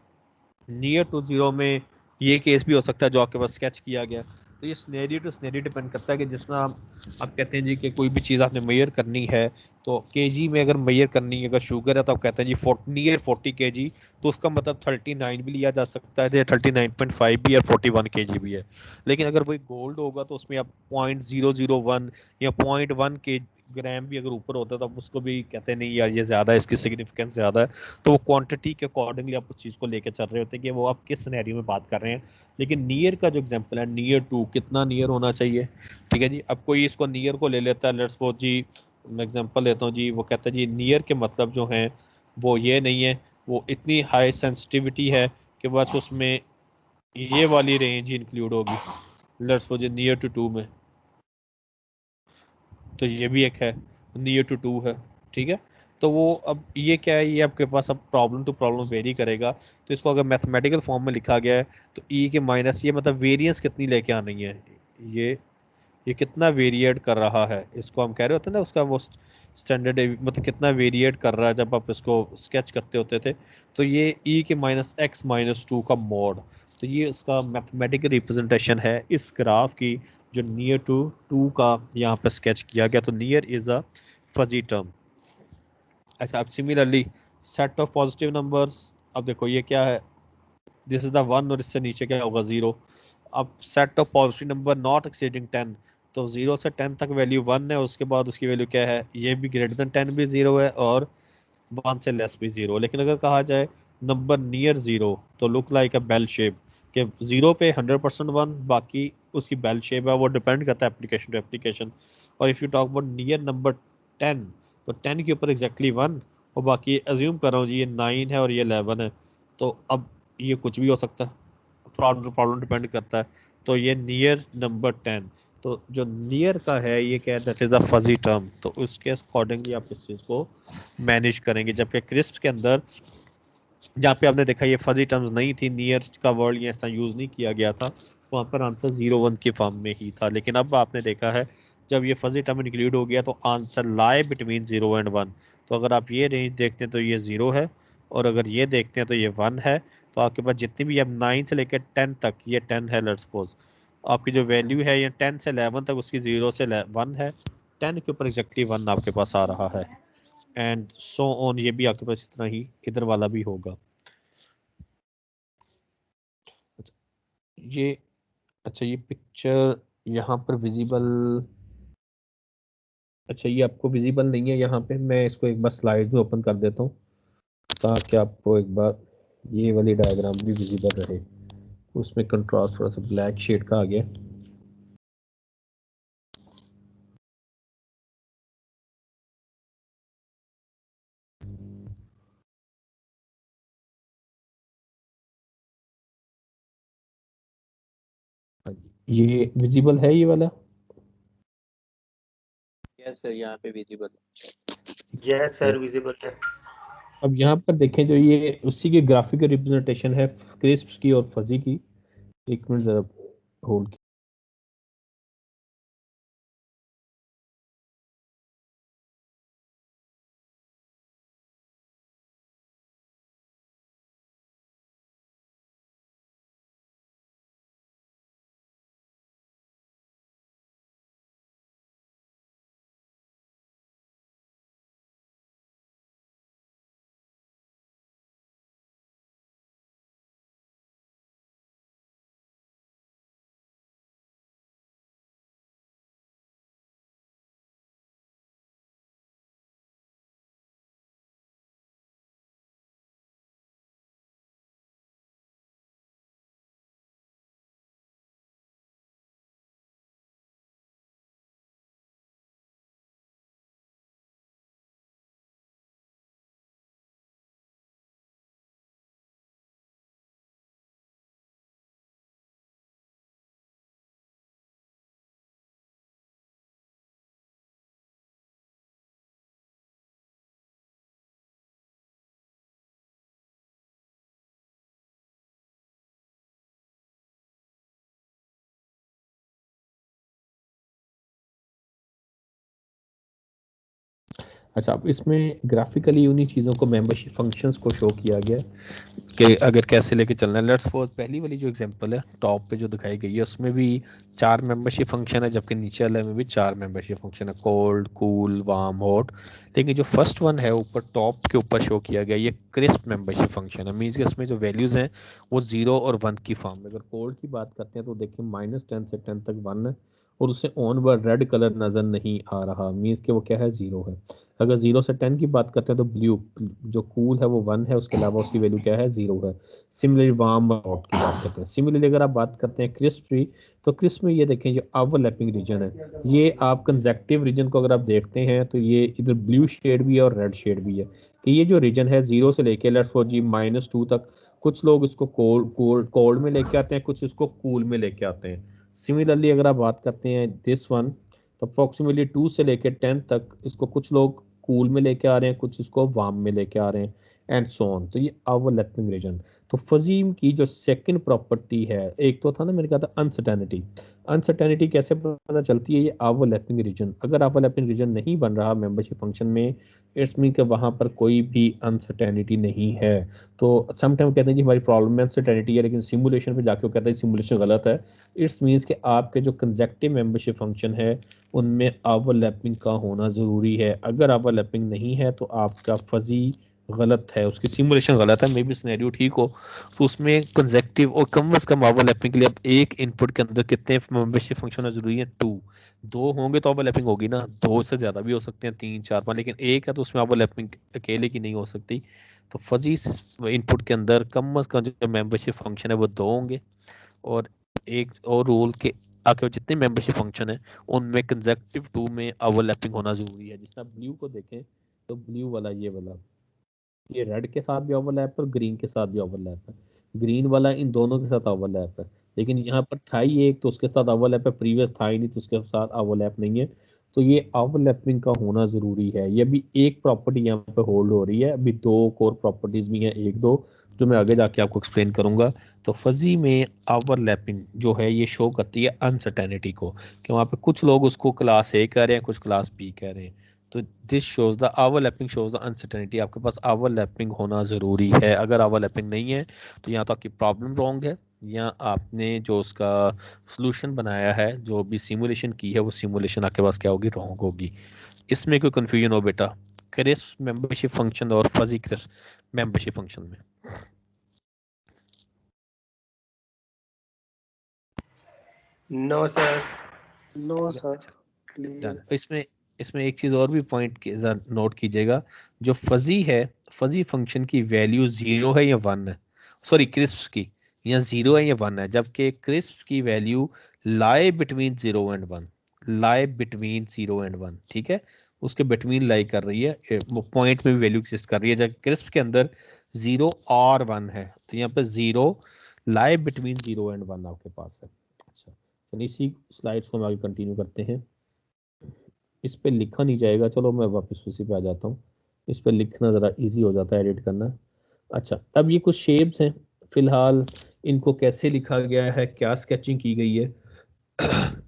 नियर टू 0 में ये केस भी हो सकता है जो आपके पास स्केच किया गया। तो ये स्नेरियो टू स्नेरियो डिपेंड करता है कि जिसमें आप कहते हैं जी कि कोई भी चीज़ आपने मेजर करनी है, तो केजी में अगर मेजर करनी है, अगर शुगर है तो आप कहते हैं जी नियर 40 kg, तो उसका मतलब 39 भी लिया जा सकता है, 39.5 भी है, 41 kg भी है। लेकिन अगर वही गोल्ड होगा तो उसमें आप 0.001 या 0.1 के ग्राम भी अगर ऊपर होता है तो आप उसको भी कहते हैं नहीं यार ये ज़्यादा है, इसकी सिग्निफिकेंस ज़्यादा है, तो वो क्वांटिटी के अकॉर्डिंगली आप उस चीज़ को लेकर चल रहे होते हैं कि वो आप किस सिनेरियो में बात कर रहे हैं। लेकिन नियर का जो एग्जांपल है नियर टू, कितना नियर होना चाहिए, ठीक है जी। अब कोई इसको नियर को ले लेता है, लेट्स सपोज जी मैं एग्जांपल लेता हूँ जी, वो कहता है जी नियर के मतलब जो हैं वो ये नहीं है, वो इतनी हाई सेंसिटिविटी है कि बस उसमें ये वाली रेंज ही इंक्लूड होगी, लेट्स सपोज नियर टू 2 में, तो ये भी एक है नियर टू 2 है, ठीक है। तो वो अब ये क्या है, ये आपके पास अब प्रॉब्लम टू प्रॉब्लम वेरी करेगा, तो इसको अगर मैथमेटिकल फॉर्म में लिखा गया है तो ई के माइनस ये मतलब वेरिएंस कितनी लेके आनी है, ये ये कितना वेरिएट कर रहा है, इसको हम कह रहे होते हैं ना उसका वो स्टैंडर्ड मतलब कितना वेरिएट कर रहा है जब आप इसको स्केच करते होते थे, तो ये ई के माइनस एक्स माइनस 2 का मोड, तो ये इसका मैथमेटिकल रिप्रेजेंटेशन है इस ग्राफ की जो नियर टू 2 का यहाँ पे स्केच किया गया। तो near is a fuzzy term. अच्छा, अब similarly set of positive numbers, अब देखो ये क्या है, दिस इज द 1 और इससे नीचे क्या होगा 0। अब set of positive number not exceeding 10, तो 0 से 10 तक वैल्यू 1 है, उसके बाद उसकी वैल्यू क्या है, ये भी ग्रेटर देन 10 भी 0 है और 1 से लेस भी 0। लेकिन अगर कहा जाए नंबर नियर 0 तो look like a bell shape, कि 0 पे 100% 1, बाकी उसकी बेल शेप है, वो डिपेंड करता है एप्लीकेशन टू एप्लीकेशन। और if you talk about near number 10, तो 10 के ऊपर एग्जैक्टली 1 और बाकी एज्यूम कर रहा हूँ जी ये 9 है और ये 11 है, तो अब ये कुछ भी हो सकता है, प्रॉब्लम डिपेंड करता है। तो ये नियर नंबर 10, तो जो नियर का है ये क्या है, that is a fuzzy term, तो उसके अकॉर्डिंगली आप इस चीज़ को मैनेज करेंगे। जबकि क्रिस्प के अंदर जहाँ पे आपने देखा ये फजी टर्म्स नहीं थी, नियर का वर्ड ये ऐसा यूज़ नहीं किया गया था, वहाँ पर आंसर 0 1 के फॉर्म में ही था। लेकिन अब आपने देखा है जब ये फजी टर्म इंक्लूड हो गया तो आंसर लाए बिटवीन 0 एंड 1। तो अगर आप ये रेंज देखते हैं तो ये 0 है, और अगर ये देखते हैं तो ये 1 है। तो आपके पास जितनी भी अब 9 से लेकर 10 तक, ये 10 है लेट्स सपोज, आपकी जो वैल्यू है ये 10 से 11 तक उसकी 0 से 1 है, 10 के ऊपर एग्जैक्टली 1 आपके पास आ रहा है, एंड सो ऑन, ये भी आपके पास इतना ही इधर वाला भी होगा। ये अच्छा, ये पिक्चर यहाँ पर विजिबल, अच्छा ये आपको विजिबल नहीं है यहाँ पे, मैं इसको एक बार स्लाइड्स में ओपन कर देता हूँ ताकि आपको एक बार ये वाली डायग्राम भी विजिबल रहे। उसमें कंट्रास्ट थोड़ा सा ब्लैक शेड का आ गया। ये विजिबल है ये वाला? यस सर, यहाँ पे विजिबल। यस सर विजिबल है। अब यहाँ पर देखें जो ये उसी की ग्राफिकल रिप्रेजेंटेशन है क्रिस्प की और फजी की। एक मिनट जरा होल्ड। अच्छा, अब इसमें ग्राफिकली उन्हीं चीज़ों को मेंबरशिप फंक्शंस को शो किया गया कि अगर कैसे लेके चलना है। लेट्स सपोज पहली वाली जो एग्जांपल है टॉप पे जो दिखाई गई है उसमें भी 4 मेंबरशिप फंक्शन है, जबकि नीचे वाले में भी 4 मेंबरशिप फंक्शन है, कोल्ड, कूल, वार्म, हॉट। लेकिन जो फर्स्ट वन है ऊपर टॉप के ऊपर शो किया गया ये क्रिस्प मेंबरशिप फंक्शन है। मीन्स कि इसमें जो वैल्यूज़ हैं वो 0 और 1 की फॉर्म में। अगर कोल्ड की बात करते हैं तो देखिए -10 से 10 तक 1 है और उससे ऑनवर्ड रेड कलर नज़र नहीं आ रहा, मीन्स कि वो क्या है, 0 है। अगर 0 से 10 की बात करते हैं तो ब्लू जो कूल है वो 1 है, उसके अलावा उसकी वैल्यू क्या है, 0 है। सिमिलरली वार्म और हॉट की बात करते हैं। सिमिलरली अगर आप बात करते हैं क्रिस्प की, तो क्रिस्प में ये देखें जो ओवरलैपिंग रीजन है, ये आप कंजेक्टिव रीजन को अगर आप देखते हैं तो ये इधर ब्लू शेड भी है और रेड शेड भी है, कि ये जो रीजन है 0 से लेके लेट्स सपोज जी -2 तक, कुछ लोग इसको कोल्ड में लेके आते हैं, कुछ इसको कूल में लेके आते हैं। सिमिलरली अगर आप बात करते हैं दिस वन, तो अप्रोक्सीमेटली 2 से लेकर 10 तक इसको कुछ लोग कूल में लेके आ रहे हैं, कुछ इसको वार्म में लेके आ रहे हैं, एंड सो ऑन। तो ये ओवरलैपिंग रीजन। तो फजीम की जो सेकंड प्रॉपर्टी है, एक तो था ना मैंने कहा था अनसर्टेनिटी। अनसर्टेनिटी कैसे पता चलती है, ये ओवरलैपिंग रीजन। अगर ओवरलैपिंग रीजन नहीं बन रहा मेंबरशिप फंक्शन में, इट्स मीन कि वहाँ पर कोई भी अनसर्टेनिटी नहीं है। तो समटाइम कहते हैं जी हमारी प्रॉब्लम में अनसर्टेनिटी है, लेकिन सिमुलेशन पे जाके वो कहता है सिमुलेशन गलत है। इट्स मीन्स कि आपके जो कंजेक्टिव मेंबरशिप फंक्शन है उनमें ओवरलैपिंग का होना ज़रूरी है। अगर ओवरलैपिंग नहीं है तो आपका फजी गलत है, उसकी सिमुलेशन गलत है, मे बी सिनेरियो ठीक हो, तो उसमें कंसेक्टिव और कम से कम ओवरलैपिंग के लिए अब एक इनपुट के अंदर कितने मेंबरशिप फंक्शन जरूरी है? 2। 2 होंगे तो ओवरलैपिंग होगी ना, 2 से ज्यादा भी हो सकते हैं, 3 4 5, लेकिन एक है तो उसमें ओवरलैपिंग अकेले की नहीं हो सकती। तो फजी इनपुट के अंदर कम से कम जो मेंबरशिप फंक्शन है वो 2 होंगे, और एक और रूल के आगे जितने मेंबरशिप फंक्शन है उनमें कंसेक्टिव 2 में ओवरलैपिंग होना जरूरी है। जिस आप ब्लू को देखें तो ब्लू वाला ये वाला, ये रेड के साथ भी ओवरलैप है और ग्रीन के साथ भी ओवरलैप है, ग्रीन वाला इन दोनों के साथ ओवरलैप है, लेकिन यहाँ पर था ही एक तो उसके साथ ओवरलैप है, प्रीवियस था ही नहीं तो उसके साथ ओवरलैप नहीं है। तो ये ओवरलैपिंग का होना जरूरी है। ये भी एक प्रॉपर्टी यहाँ पे होल्ड हो रही है, अभी 2 कोर प्रॉपर्टीज भी हैं, एक दो जो मैं आगे जाके आपको एक्सप्लेन करूंगा। तो फजी में ओवरलैपिंग जो है ये शो करती है अनसर्टेनिटी को, कि वहाँ पे कुछ लोग उसको क्लास ए कह रहे हैं, कुछ क्लास बी कह रहे हैं। तो this shows the overlapping shows the uncertainty. आपके पास ओवरलैपिंग होना जरूरी है, अगर ओवरलैपिंग नहीं है तो या तो आपकी प्रॉब्लम रॉन्ग है, या आपने जो उसका सॉल्यूशन बनाया है, जो भी सिमुलेशन की है वो सिमुलेशन आपके पास क्या होगी? रॉन्ग होगी। इसमें कोई कंफ्यूजन हो बेटा क्रिस्प मेंबरशिप फंक्शन और फजी क्रिस्प मेंबरशिप फंक्शन में? No sir. नो सर, अच्छा, क्लियर। डन। इसमें इसमें एक चीज और भी पॉइंट नोट कीजिएगा, जो फजी है, फजी फंक्शन की वैल्यू 0 है या 1 है, सॉरी क्रिस्प की, या 0 है या 1 है, जबकि क्रिस्प की value lie between 0 and 1, lie between 0 and 1, ठीक है, उसके बिटवीन लाई कर रही है, वो पॉइंट में भी वैल्यू एग्जिस्ट कर रही है। जब क्रिस्प के अंदर 0 और 1 है तो यहाँ पे 0 लाई बिटवीन 0 एंड 1 आपके पास है। अच्छा, चलिए इसी स्लाइड्स को हम आगे कंटिन्यू करते हैं। इस पे लिखा नहीं जाएगा, चलो मैं वापस उसी पे आ जाता हूँ, इस पे लिखना ज़रा इजी हो जाता है एडिट करना। अच्छा, अब ये कुछ शेप्स हैं, फिलहाल इनको कैसे लिखा गया है, क्या स्केचिंग की गई है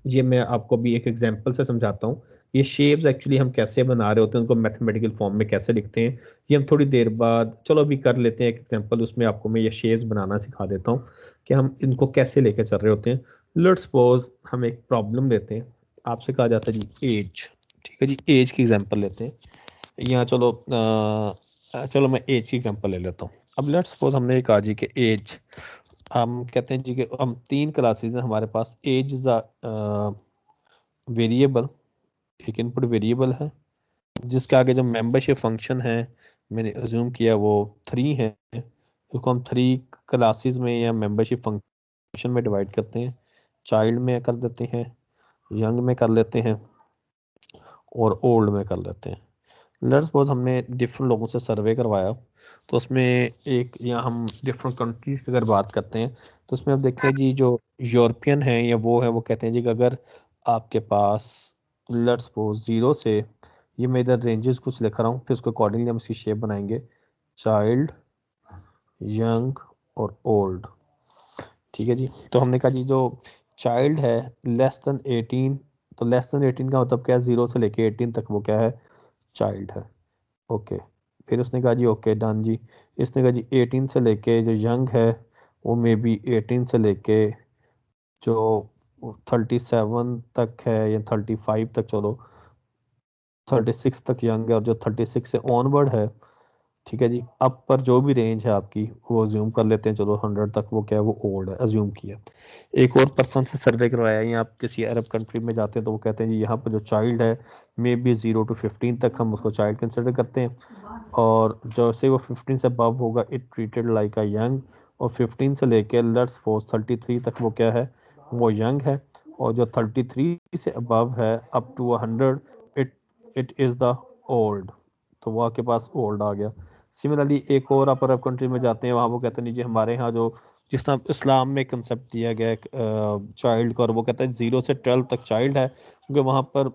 ये मैं आपको भी एक एग्जांपल से समझाता हूँ। ये शेप्स एक्चुअली हम कैसे बना रहे होते हैं, उनको मैथमेटिकल फॉर्म में कैसे लिखते हैं, ये हम थोड़ी देर बाद, चलो अभी कर लेते हैं एक एग्जांपल, उसमें आपको मैं ये शेप्स बनाना सिखा देता हूँ कि हम इनको कैसे लेकर चल रहे होते हैं। लेट्स सपोज हम एक प्रॉब्लम लेते हैं, आपसे कहा जाता है जी एज, ठीक है जी, एज की एग्जांपल लेते हैं, यहाँ चलो चलो मैं एज की एग्जांपल ले लेता हूँ। अब लेट्स सपोज हमने एक आज के एज, हम कहते हैं जी कि हम 3 क्लासेस हैं हमारे पास, एज इज अ वेरिएबल, एक इनपुट वेरिएबल है जिसके आगे जो मेंबरशिप फंक्शन है मैंने अज्यूम किया वो 3 है, उसको हम 3 क्लासेस में या मेंबरशिप फंक्शन में डिवाइड करते हैं, चाइल्ड में कर देते हैं, यंग में कर लेते हैं, और ओल्ड में कर लेते हैं। लेट्स सपोज हमने डिफरेंट लोगों से सर्वे करवाया, तो उसमें एक, या हम डिफरेंट कंट्रीज की अगर बात करते हैं तो उसमें आप देखते हैं जी जो यूरोपियन है या वो है, वो कहते हैं जी कि अगर आपके पास लेट्स सपोज 0 से, ये मैं इधर रेंजेस कुछ लिख रहा हूँ, फिर उसको अकॉर्डिंगली हम इसकी शेप बनाएंगे, चाइल्ड, यंग और ओल्ड, ठीक है जी। तो हमने कहा जी जो चाइल्ड है लेस देन 18, तो लेस देन 18 का मतलब क्या है? 0 से लेके 18 तक वो क्या है? चाइल्ड है। ओके, फिर उसने कहा जी ओके डन जी। इसने कहा जी 18 से लेके जो यंग है वो मे बी 18 से लेके जो 37 तक है या 35 तक, चलो 36 तक यंग है, और जो 36 से ऑनवर्ड है, ठीक है जी, अब पर जो भी रेंज है आपकी वो अज्यूम कर लेते हैं, चलो 100 तक वो क्या है? वो ओल्ड है, अज्यूम किया। एक और पर्सन से सर्वे करवाया, या आप किसी अरब कंट्री में जाते हैं तो वो कहते हैं जी यहाँ पर जो चाइल्ड है मे बी 0 to 15 तक हम उसको चाइल्ड कंसिडर करते हैं, और जैसे वो 15 से अबव होगा it treated like a young, और 15 से लेके लेट्स सपोज 33 तक वो क्या है? वो यंग है, और जो 33 से अबव है up to 100 it it is the old, तो वो आपके पास ओल्ड आ गया। सिमिलरली एक और आप अरब कंट्री में जाते हैं, वहाँ वो कहते हैं नहीं जी हमारे यहाँ जो, जिस तरह इस्लाम में कंसेप्ट दिया गया है चाइल्ड का, और वो कहता है 0 से 12 तक चाइल्ड है, क्योंकि वहाँ पर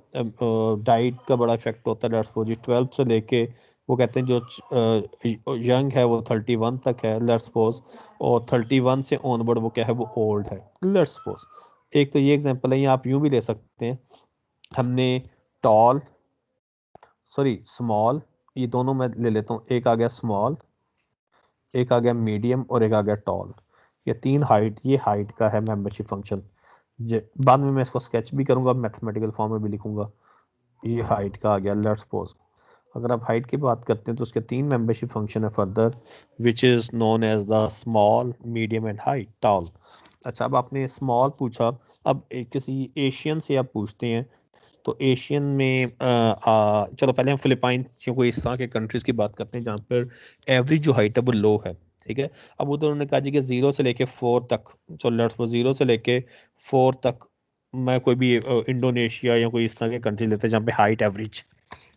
डाइट का बड़ा इफेक्ट होता है। लेट्स सपोज 12 से लेके वो कहते हैं जो यंग है वो 31 तक है लेट्स सपोज, और 31 से ऑनवर्ड वो क्या है? वो ओल्ड है लेट्स सपोज। एक तो ये एग्जांपल है, या आप यूं भी ले सकते हैं, हमने टॉल, सॉरी स्मॉल, ये दोनों मैं ले लेता हूँ, एक आ गया स्मॉल, एक आ गया मीडियम, और एक आ गया टॉल, ये 3 हाइट, ये हाइट का है मेंबरशिप फंक्शन। बाद में मैं इसको स्केच भी करूंगा, मैथमेटिकल फॉर्म में भी लिखूंगा। ये हाइट का आ गया लेट्स सपोज। अगर आप हाइट की बात करते हैं तो उसके 3 मेंबरशिप फंक्शन है further, which is known as the small, medium and high tall. अच्छा, अब आपने स्मॉल पूछा, अब किसी एशियन से आप पूछते हैं तो एशियन में चलो पहले हम फिलिपाइन या कोई इस तरह के कंट्रीज की बात करते हैं जहाँ पर एवरेज जो हाइट है वो लो है, ठीक है। अब वो तो उन्होंने कहा जी कि 0 से लेके 4 तक, चलो लेट्स सपोज 0 से लेके 4 तक, मैं कोई भी इंडोनेशिया या कोई इस तरह के कंट्री लेते हैं जहाँ पे हाइट एवरेज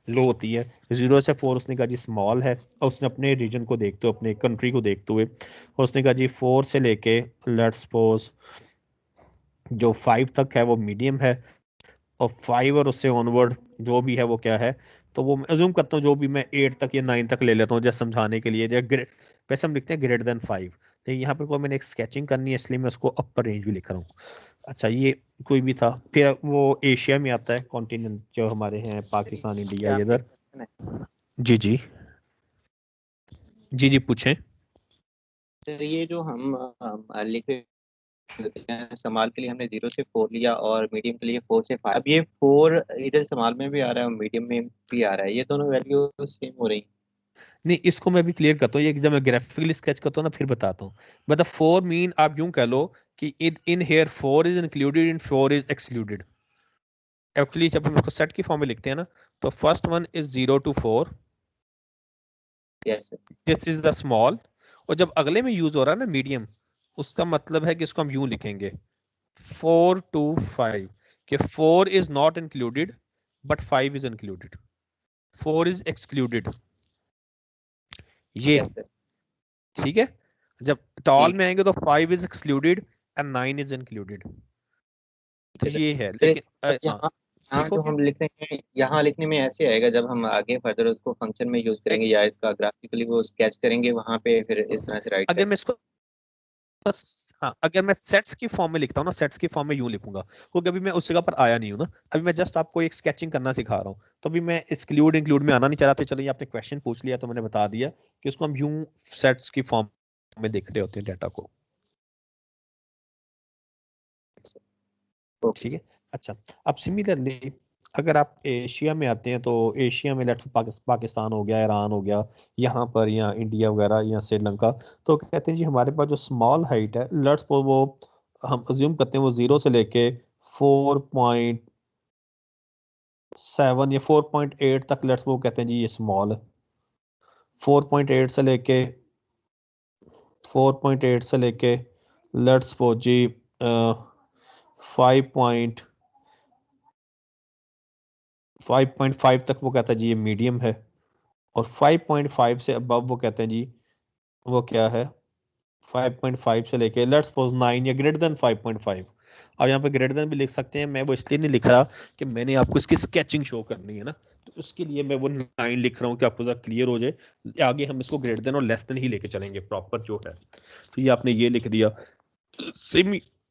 लो होती है। 0 से 4 उसने कहा जी स्मॉल है, और उसने अपने रीजन को देखते हुए, अपने कंट्री को देखते हुए, और उसने कहा जी 4 से लेके लेट्स सपोज जो 5 तक है वो मीडियम है, और 5 और उससे ऑनवर्ड जो भी है वो क्या है। तो वो मैं अज्यूम करता हूँ जो भी मैं 8 तक या 9 तक ले लेता हूँ जैसे समझाने के लिए। वैसे हम लिखते हैं ग्रेटर देन 5, लेकिन यहाँ पर कोई मैंने एक स्केचिंग करनी है इसलिए मैं उसको अपर रेंज भी लिख रहा हूँ। अच्छा, ये कोई भी था। फिर वो एशिया में आता है, कॉन्टिनेंट जो हमारे हैं पाकिस्तान, इंडिया, क्या इधर। क्वेश्चन है? जी जी जी जी पूछें। सर ये जो हम लिख होते हैं, समाल के लिए हमने 0 से 4 लिया और मीडियम के लिए 4 से 5। अब ये 4 इधर समाल में भी आ रहा है और मीडियम में भी आ रहा है, ये दोनों वैल्यू सेम हो रही। नहीं, इसको मैं भी क्लियर करता हूँ, ये जब मैं ग्राफिकली स्केच करता हूँ ना फिर बताता हूँ। मतलब 4 मीन आप यूं कह लो कि in here 4 is included, in 4 is excluded. Actually जब हम इसको सेट की फॉर्म में लिखते हैं ना, तो first one is 0 to 4, yes sir. This is the small. और जब अगले में यूज हो रहा है ना मीडियम, उसका मतलब है कि इसको हम यूं लिखेंगे 4 to 5, कि 4 is not included but 5 is included, 4 is excluded, ये यस सर। ठीक है। जब टॉल ठीक में आएंगे तो 5 is excluded and 9 is included, तो है सर। ये है। सर लेकिन इसका मतलब हाँ, यहाँ यहाँ ठीक हो जो गया। हम लिख रहे हैं, यहाँ लिखने में ऐसे आएगा, जब हम आगे फर्दर उसको फंक्शन में यूज करेंगे या इसका ग्राफिकली वो स्केच करेंगे वहां पे फिर इस तरह से राइट अगर करेंगे। मैं इसको बस, हाँ, अगर मैं सेट्स की फॉर्म में लिखता हूँ ना, सेट्स की फॉर्म में यूं लिखूंगा, क्योंकि अभी मैं उस जगह पर आया नहीं हूँ ना। अभी मैं जस्ट आपको एक स्केचिंग करना सिखा रहा हूँ, तो अभी मैं एक्सक्लूड इंक्लूड में आना नहीं चाह रहा था। चलो, ये आपने क्वेश्चन पूछ लिया तो मैंने बता दिया कि उसको हम यूं सेट्स की फॉर्म में देख रहे होते हैं डाटा को, ओके ठीक सर। है। अच्छा, अब सिमिलरली अगर आप एशिया में आते हैं तो एशिया में लेट्स पाकिस्तान हो गया, ईरान हो गया, यहाँ पर, या इंडिया वगैरह, या श्रीलंका, तो कहते हैं जी हमारे पास जो स्मॉल हाइट है, लेट्स वो हम अज्यूम करते हैं वो 0 से लेके 4.7 या 4.8 तक, लेट्स वो कहते हैं जी ये स्मॉल है। 4.8 से लेके 4.8 से लेके लेट्स सपोज जी 5.5 तक वो कहता है जी ये मीडियम है, और 5.5 से अबव वो कहते हैं जी वो क्या है, 5.5 से लेके लेट्स सपोज 9 या ग्रेटर देन 5.5। और यहाँ पे ग्रेटर देन भी लिख सकते हैं, मैं वो इसलिए नहीं लिख रहा कि मैंने आपको इसकी स्केचिंग शो करनी है ना, तो उसके लिए मैं वो 9 लिख रहा हूँ कि आपको ज़रा क्लियर हो जाए। आगे हम इसको ग्रेटर देन और लेस देन ही लेके चलेंगे प्रॉपर जो है। तो ये आपने ये लिख दिया।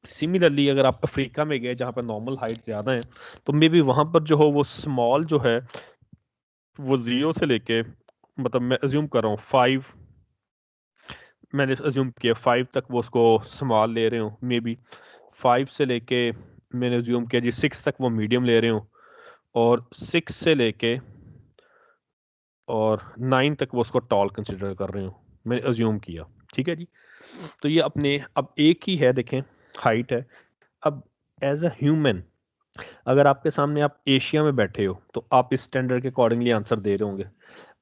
सिमिलरली अगर आप अफ्रीका में गए जहाँ पर नॉर्मल हाइट ज्यादा है, तो मे बी वहां पर जो हो वो स्मॉल जो है वो 0 से लेके, मतलब मैं अज्यूम कर रहा हूँ 5, मैंने अज्यूम किया 5 तक वो उसको स्मॉल ले रहे हो, मे बी 5 से लेके मैंने अज्यूम किया जी 6 तक वो मीडियम ले रहे हो, और 6 से लेके और 9 तक वो उसको टॉल कंसिडर कर रहे हो, मैंने अज्यूम किया, ठीक है जी। तो ये अपने अब एक ही है, देखें हाइट है। अब एज अ ह्यूमन, अगर आपके सामने आप एशिया में बैठे हो तो आप इस स्टैंडर्ड के अकॉर्डिंगली आंसर दे रहे होंगे।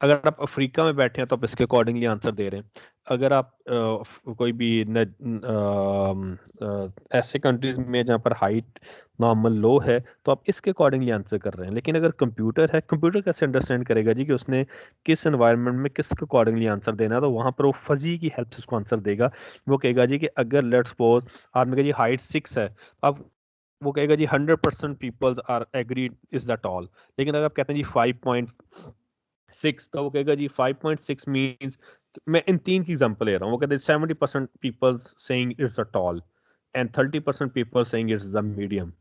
अगर आप अफ्रीका में बैठे हैं तो आप इसके अकॉर्डिंगली आंसर दे रहे हैं। अगर आप कोई भी ऐसे कंट्रीज में जहाँ पर हाइट नॉर्मल लो है तो आप इसके अकॉर्डिंगली आंसर कर रहे हैं। लेकिन अगर कंप्यूटर है, कंप्यूटर कैसे अंडरस्टैंड करेगा जी कि उसने किस एनवायरनमेंट में किसके अकॉर्डिंगली आंसर देना है, तो वहाँ पर वो फजी की हेल्प से उसको आंसर देगा। वो कहेगा जी कि अगर लेट्स सपोज आपने कहा जी हाइट 6 है, आप वो कहेगा जी 100% peoples are agreed is the tall. लेकिन अगर आप कहते हैं जी 5.6, तो वो कहेगा जी 5.6 मींस, मैं इन 3 की एग्जांपल ले रहा हूँ, वो कहते हैं 70% peoples saying it's a tall and 30% people saying it's a medium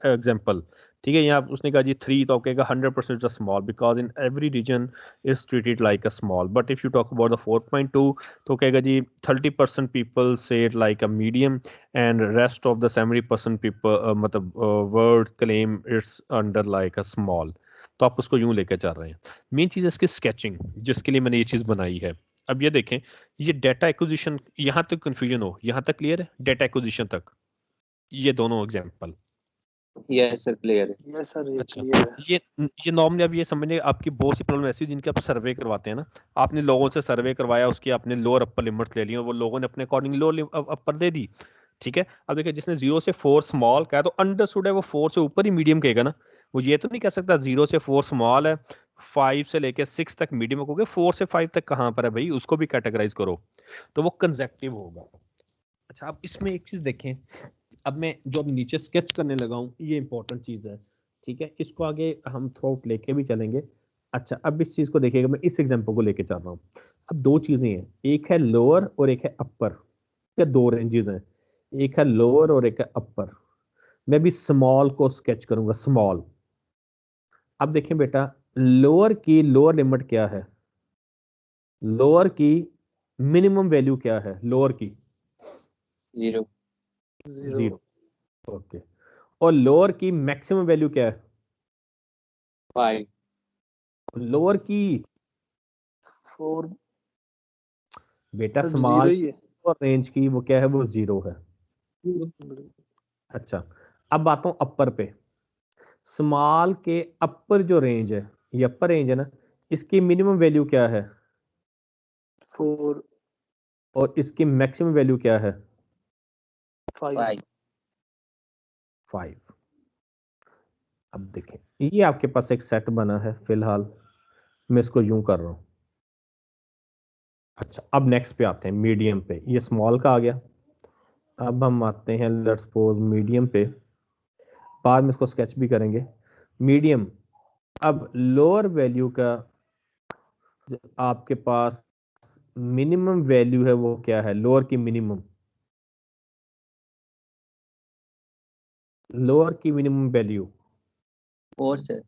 example, ठीक है। यहाँ उसने कहा जी 3, तो आप कहेगा 100% it's a small because in every region is treated like a small. But if you talk about the 4.2, तो कहेगा जी 30% people say it like a medium and rest of the 70% people मतलब word claim it's under like a small. तो आप उसको यूं लेकर चल रहे हैं। मेन चीज़ है इसकी स्केचिंग, जिसके लिए मैंने ये चीज़ बनाई है। अब ये देखें, ये डेटा एक्विजिशन, यहाँ तक कंफ्यूजन हो, यहाँ तक क्लियर है? डेटा एक्विजिशन तक ये दोनों एग्जाम्पल। यस सर, क्लियर है। यस सर, ये अच्छा, क्लियर है। ये नॉर्मली अब ये समझिए, आपकी बहुत सी प्रॉब्लम ऐसी हुई जिनके आप सर्वे करवाते हैं ना, आपने लोगों से सर्वे करवाया, उसकी आपने लोअर अपर लिमिट्स ले ली और वो लोगों ने अपने अकॉर्डिंग लोअर अपर दे दी, ठीक है। अब देखिए, जिसने 0 से 4 स्मॉल कहा तो अंडरस्टूड है वो 4 से ऊपर ही मीडियम कहेगा ना, वो ये तो नहीं कह सकता 0 से 4 स्मॉल है, 5 से लेके 6 तक मीडियम कहोगे, 4 से 5 तक कहाँ पर है भाई, उसको भी कैटेगराइज करो, तो वो कंसेक्टिव होगा। अच्छा, अब इसमें एक चीज देखें, अब मैं जो अब नीचे स्केच करने लगा हूँ, ये इंपॉर्टेंट चीज है, ठीक है, इसको आगे हम थ्रू लेके भी चलेंगे। अच्छा, अब इस चीज को देखिएगा, मैं इस एग्जांपल को लेके चल रहा हूँ। अब दो चीजें हैं, एक है लोअर और एक है अपर, या दो रेंजेस हैं, एक है लोअर और एक है अपर। मैं भी स्मॉल को स्केच करूंगा, स्मॉल। अब देखें बेटा, लोअर की लोअर लिमिट क्या है, लोअर की मिनिमम वैल्यू क्या है, लोअर की 0। 0। ओके, और लोअर की मैक्सिमम वैल्यू क्या है, 5। लोअर की 4। बेटा सर 0 स्मॉल ही है। और रेंज की वो क्या है, वो 0 है। अच्छा, अब आता हूं अपर पे। स्मॉल के अपर जो रेंज है, ये अपर रेंज है ना, इसकी मिनिमम वैल्यू क्या है 4। और इसकी मैक्सिमम वैल्यू क्या है 5। 5। अब देखें, ये आपके पास एक सेट बना है फिलहाल, मैं इसको यूं कर रहा हूं। अच्छा, अब नेक्स्ट पे आते हैं, मीडियम पे, ये स्मॉल का आ गया। अब हम आते हैं लेट्स सपोज मीडियम पे, बाद में इसको स्केच भी करेंगे। मीडियम, अब लोअर वैल्यू का जो आपके पास मिनिमम वैल्यू है वो क्या है, लोअर की मिनिमम, लोअर की मिनिमम वैल्यू 4 सर।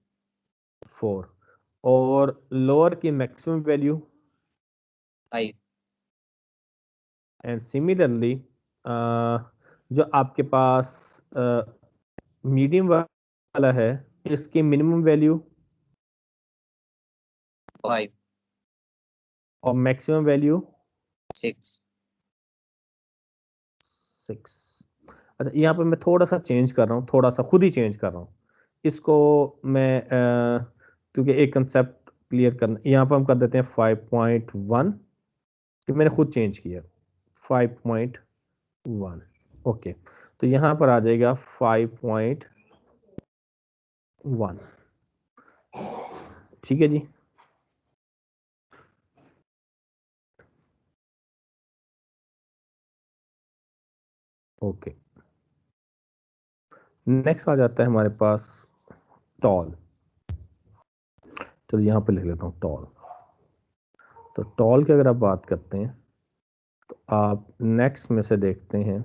4, और लोअर की मैक्सिमम वैल्यू 5। एंड सिमिलरली जो आपके पास मीडियम वाला है, इसकी मिनिमम वैल्यू 5। और मैक्सिमम वैल्यू 6। 6। अच्छा, यहाँ पे मैं थोड़ा सा चेंज कर रहा हूँ, थोड़ा सा खुद ही चेंज कर रहा हूँ इसको मैं, क्योंकि एक कंसेप्ट क्लियर करना, यहाँ पर हम कर देते हैं 5.1, कि मैंने खुद चेंज किया 5.1। ओके, तो यहाँ पर आ जाएगा 5.1, ठीक है जी। ओके, नेक्स्ट आ जाता है हमारे पास टॉल। चलो यहाँ पे लिख लेता हूँ टॉल। तो टॉल की अगर आप बात करते हैं तो आप नेक्स्ट में से देखते हैं,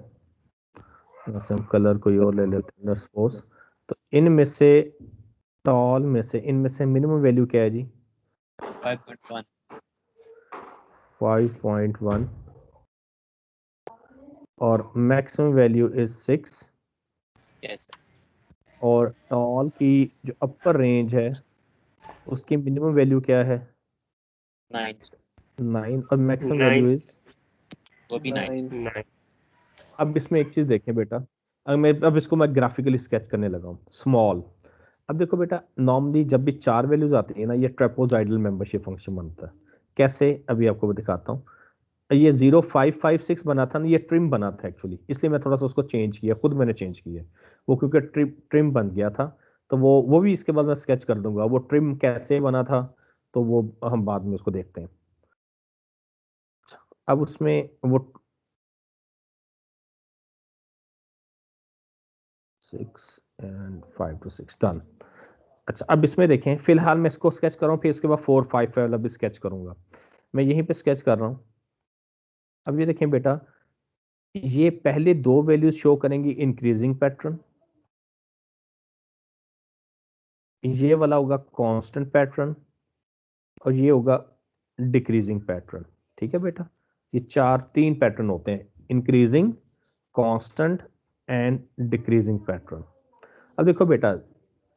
जैसे हम कलर कोई और ले लेते हैं सपोज, तो इनमें से टॉल में से इनमें से मिनिमम वैल्यू क्या है जी 5.1। 5.1 और मैक्सिमम वैल्यू इज 6, यस और टॉल की जो अपर रेंज है उसकी मिनिमम वैल्यू क्या है 9 सर। 9, और मैक्सिमम 9 वैल्यू इज, वो भी 9 सर। 9। 9। अब इसमें एक चीज देखें बेटा, अब इसको मैं ग्राफिकली स्केच करने लगा हूँ, स्मॉल। अब देखो बेटा, नॉर्मली जब भी 4 वैल्यूज आती है ना, ये ट्रेपोजाइडल मेंबरशिप फंक्शन बनता है। कैसे, अभी आपको मैं दिखाता हूँ। ये 0556 बना था ना, ये ट्रिम बना था एक्चुअली, इसलिए मैं थोड़ा सा उसको चेंज किया, खुद मैंने चेंज किया वो, क्योंकि ट्रिम बन गया था। तो वो भी इसके बाद मैं स्केच कर दूंगा, वो ट्रिम कैसे बना था, तो वो हम बाद में उसको देखते हैं। अब उसमें वो 6 एंड 5 to 6 डन। अच्छा, अब इसमें देखें, फिलहाल मैं इसको स्केच कर रहा हूँ, फिर इसके बाद 4 5 वाला भी स्केच करूंगा। मैं यहीं पे स्केच कर रहा हूँ। अब ये देखें बेटा, ये पहले दो वैल्यूज शो करेंगी इंक्रीजिंग पैटर्न, ये वाला होगा कांस्टेंट पैटर्न, और ये होगा डिक्रीजिंग पैटर्न। ठीक है बेटा, ये तीन पैटर्न होते हैं, increasing, constant and decreasing pattern. अब देखो बेटा,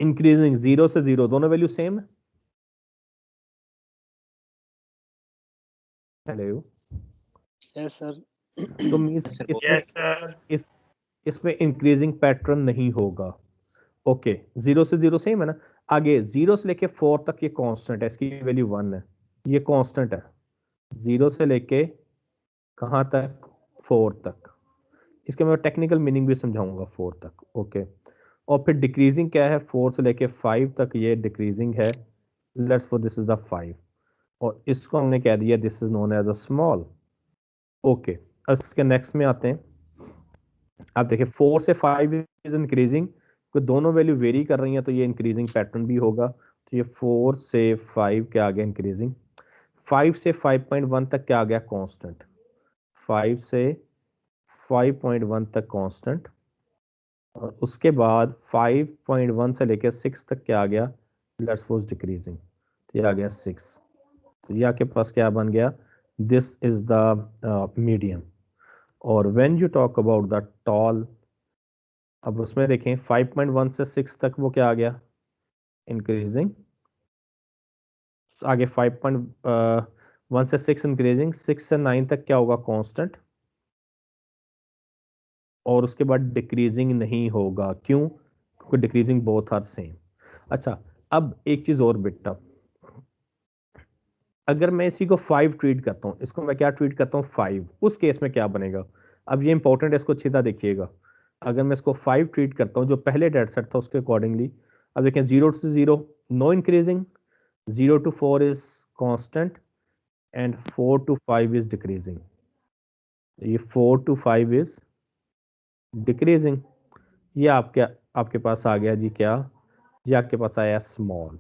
इंक्रीजिंग 0 से 0 दोनों वैल्यू सेम है। Hello, yes sir. तो मींस सर इसमें यस सर। इसमें इंक्रीजिंग पैटर्न नहीं होगा। ओके, 0 से 0 सेम है ना। आगे 0 से लेके 4 तक ये कांस्टेंट है, इसकी वैल्यू 1 है, ये कांस्टेंट है 0 से लेके कहाँ तक, 4 तक। इसके मैं टेक्निकल मीनिंग भी समझाऊंगा 4 तक। ओके, और फिर डिक्रीजिंग क्या है, 4 से लेके 5 तक ये डिक्रीजिंग है। Let's suppose this is the 5 और इसको हमने कह दिया this is known as a small. Okay, अब इसके नेक्स्ट में आते हैं। आप देखिए 4 से 5 इज इंक्रीजिंग, तो दोनों वैल्यू वेरी कर रही हैं तो ये इंक्रीजिंग पैटर्न भी होगा। तो ये 4 से 5 क्या आ गया, इंक्रीजिंग। 5 से 5.1 तक क्या आ गया, कांस्टेंट। 5 से 5.1 तक कांस्टेंट, और उसके बाद 5.1 से लेकर 6 तक क्या आ गया, लेट्स सपोज डिक्रीजिंग, तो ये आ गया 6। तो ये आपके पास क्या बन गया, दिस इज द मीडियम। और when you talk about the tall, अब उसमें देखें 5.1 से 6 तक वो क्या आ गया, इंक्रीजिंग। आगे 5.1 से 6 इंक्रीजिंग, 6 से 9 तक क्या होगा, कांस्टेंट, और उसके बाद डिक्रीजिंग नहीं होगा। क्यों, क्योंकि डिक्रीजिंग बोथ आर सेम। अच्छा, अब एक चीज और बेटा, अगर मैं इसी को 5 ट्रीट करता हूँ, इसको मैं क्या ट्रीट करता हूँ, 5, उस केस में क्या बनेगा। अब ये इंपॉर्टेंट है, इसको सीधा देखिएगा। अगर मैं इसको 5 ट्रीट करता हूँ जो पहले डेट सेट था उसके अकॉर्डिंगली, अब देखें 0 से 0 no increasing, 0 to 4 is constant, and 4 to 5 is decreasing. ये 4 to 5 इज डिक्रीजिंग। ये आपके पास आ गया जी क्या, ये आपके पास आया स्मॉल।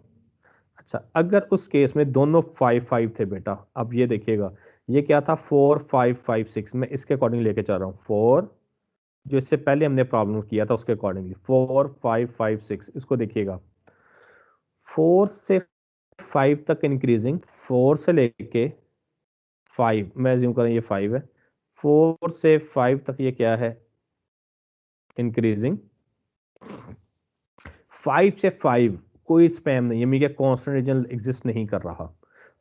अच्छा, अगर उस केस में दोनों 5 5 थे बेटा, अब ये देखिएगा, ये क्या था, 4 5 5 6, मैं इसके अकॉर्डिंग लेके चल रहा हूँ। 4 जो इससे पहले हमने प्रॉब्लम किया था उसके अकॉर्डिंगली, 4 5 5 6, इसको देखिएगा 4 से 5 तक इंक्रीजिंग, 4 से लेके 5, मैं एज्यूम करें ये 5 है, 4 से 5 तक ये क्या है, इंक्रीजिंग। 5 से 5 कोई स्पैम नहीं है, मेरा कांस्टेंट रीजन एग्जिस्ट नहीं कर रहा,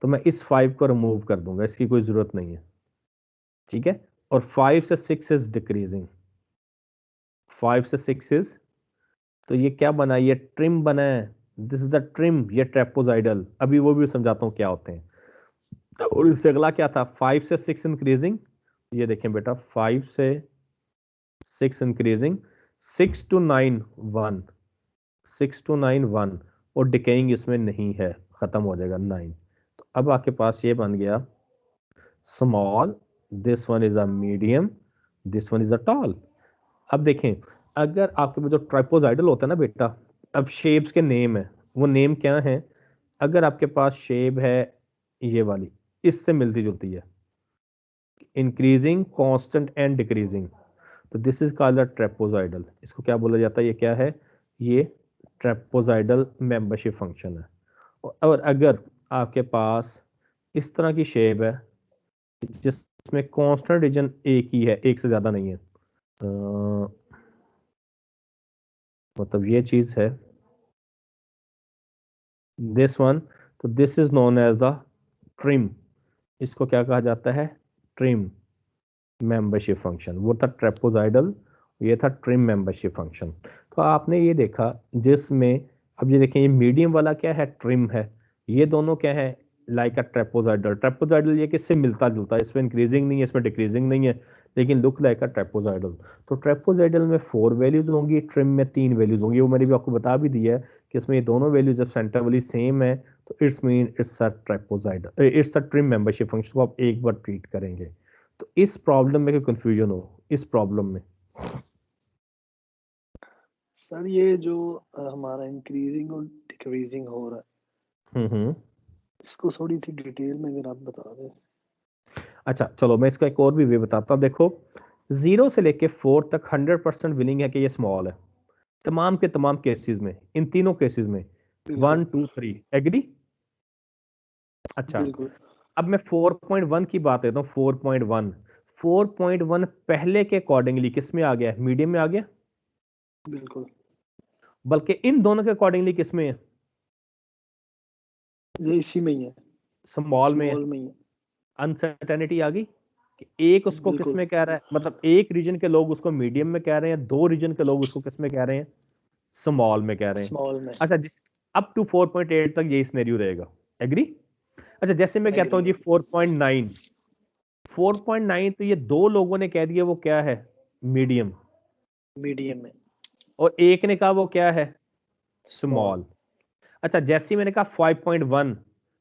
तो मैं इस 5 को रिमूव कर दूंगा, इसकी कोई जरूरत नहीं है, ठीक है। और 5 से 6 इज डिक्रीजिंग, 5 से 6 इज, तो ये क्या बना, ये ट्रिम बना है, दिस इज द ट्रिम, ये ट्रेपोजाइडल, अभी वो भी समझाता हूँ क्या होते हैं। और इससे अगला क्या था, 5 से 6 इंक्रीजिंग, ये देखें बेटा 5 से 6 इंक्रीजिंग, 6 to 9 1, 6 to 9 1, और डिकेइंग इसमें नहीं है, खत्म हो जाएगा 9। तो अब आपके पास ये बन गया small, this one is a medium, this one is a tall. अब देखें, अगर आपके पास जो ट्राइपोजाइडल होता है ना बेटा, अब शेप्स के नेम है, वो नेम क्या है, अगर आपके पास शेप है ये वाली, इससे मिलती जुलती है, इंक्रीजिंग कांस्टेंट एंड डिक्रीजिंग, तो दिस इज कॉल्ड द ट्रेपोजाइडल। इसको क्या बोला जाता है, ये क्या है, ये ट्रेपोजाइडल मेंबरशिप फंक्शन है। और अगर आपके पास इस तरह की शेप है जिसमें कांस्टेंट रीजन एक ही है, एक से ज्यादा नहीं है, मतलब ये चीज है दिस वन, तो this is known as the trim. इसको क्या कहा जाता है, ट्रिम मेंबरशिप फंक्शन। वो था ट्रेपोजाइडल, ये था ट्रिम मेंबरशिप फंक्शन। तो आपने ये देखा जिसमें, अब ये देखें ये मीडियम वाला क्या है, ट्रिम है, ये दोनों क्या है, लाइक अ ट्रेपोजाइडल। ट्रेपोजाइडल ये किससे मिलता जुलता है, इसमें इंक्रीजिंग नहीं है, इसमें डिक्रीजिंग नहीं है, लेकिन लुक लाइक अ ट्रेपोजाइडल। तो ट्रेपोजाइडल में 4 वैल्यूज होंगी, ट्रिम में 3 वैल्यूज होंगी। वो मैंने भी आपको बता भी दिया है कि इसमें ये दोनों वैल्यूज जब सेंटर वाली सेम है तो it's mean it's a trapezoidal, it's a trim membership function को आप एक बार ट्रीट करेंगे। तो इस प्रॉब्लम में कोई कंफ्यूजन हो, इस प्रॉब्लम में, सर ये जो हमारा इंक्रीजिंग और डिक्रीजिंग हो रहा है, इसको थोड़ी सी डिटेल में अगर आप बता दें। अच्छा चलो मैं इसका एक और भी वे बताता हूँ। देखो 0 से लेके 4 तक 100% विनिंग है कि ये स्मॉल है, तमाम के तमाम केसेस में, इन तीनों केसेस में, 1 2 3 एग्री। अच्छा, बिल्कुल अब मैं 4.1 की बात करता हूँ। 4.1, 4.1 पहले के अकॉर्डिंगली किस में आ गया, मीडियम में आ गया। बिल्कुल बल्कि इन दोनों के अकॉर्डिंगली किस में है, ये इसी में ही है, स्मॉल में है। स्मॉल में ही है। अनसर्टेनिटी आ गई कि एक उसको किस बिल्कुल में कह रहा है, मतलब एक रीजन के लोग उसको मीडियम में कह रहे हैं, दो रीजन के लोग उसको किस में कह रहे हैं, स्मॉल में कह रहे हैं। स्मॉल में। अच्छा, जिस अप टू 4.8 तक ये सिनेरियो रहेगा, एग्री। अच्छा, जैसे मैं कहता हूँ जी 4.9, 4.9 तो ये दो लोगों ने कह दिया वो क्या है, मीडियम, मीडियम में। और एक ने कहा वो क्या है, स्मॉल। स्मॉल। अच्छा, जैसे ही मैंने कहा 5.1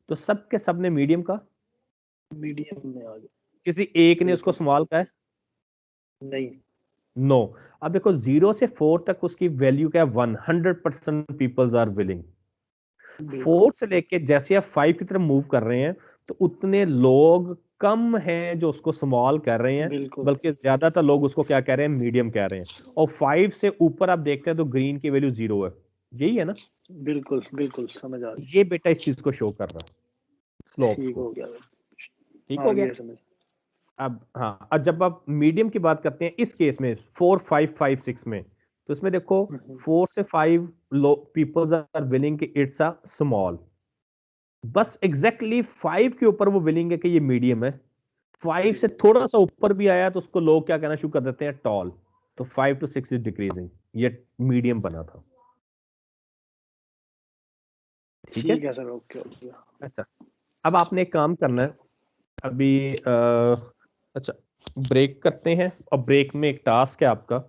तो सब के सब ने मीडियम का, मीडियम में आ गए। किसी एक ने उसको बिल्कुल स्मॉल का है, नहीं। नो। अब देखो 0 से 4 तक उसकी वैल्यू क्या है, 100% पीपल्स आर विलिंग। बिल्कुल 4 से लेके जैसे आप 5 की तरफ मूव कर रहे हैं तो उतने लोग कम हैं जो उसको स्मॉल कर रहे हैं, बिल्कुल बल्कि ज्यादातर लोग उसको क्या कह रहे हैं, मीडियम कह रहे हैं। और 5 से ऊपर आप देखते हैं तो ग्रीन की वैल्यू 0 है, यही है ना। बिल्कुल बिल्कुल समझ आ गई। ये बेटा इस चीज को शो कर रहा है, स्लोप्स ठीक को। हो गया, ठीक आ हो गया। गया समझ। अब हाँ, अब जब आप मीडियम की बात करते हैं इस केस में 4 5 5 6 में, तो इसमें देखो 4 से 5 लो पीपल्स आर विलिंग कि इट्स अ स्मॉल, बस एग्जैक्टली 5 के ऊपर वो विलिंग है कि ये मीडियम है। 5 से थोड़ा सा ऊपर भी आया तो उसको लोग क्या कहना शुरू कर देते हैं, टॉल। तो 5 to 6 इज डिक्रीजिंग, ये मीडियम बना था। ठीक है। ठीक है सर, ओके हो गया। अच्छा, अब आपने एक काम करना है अभी, अच्छा ब्रेक करते हैं, और ब्रेक में एक टास्क है आपका।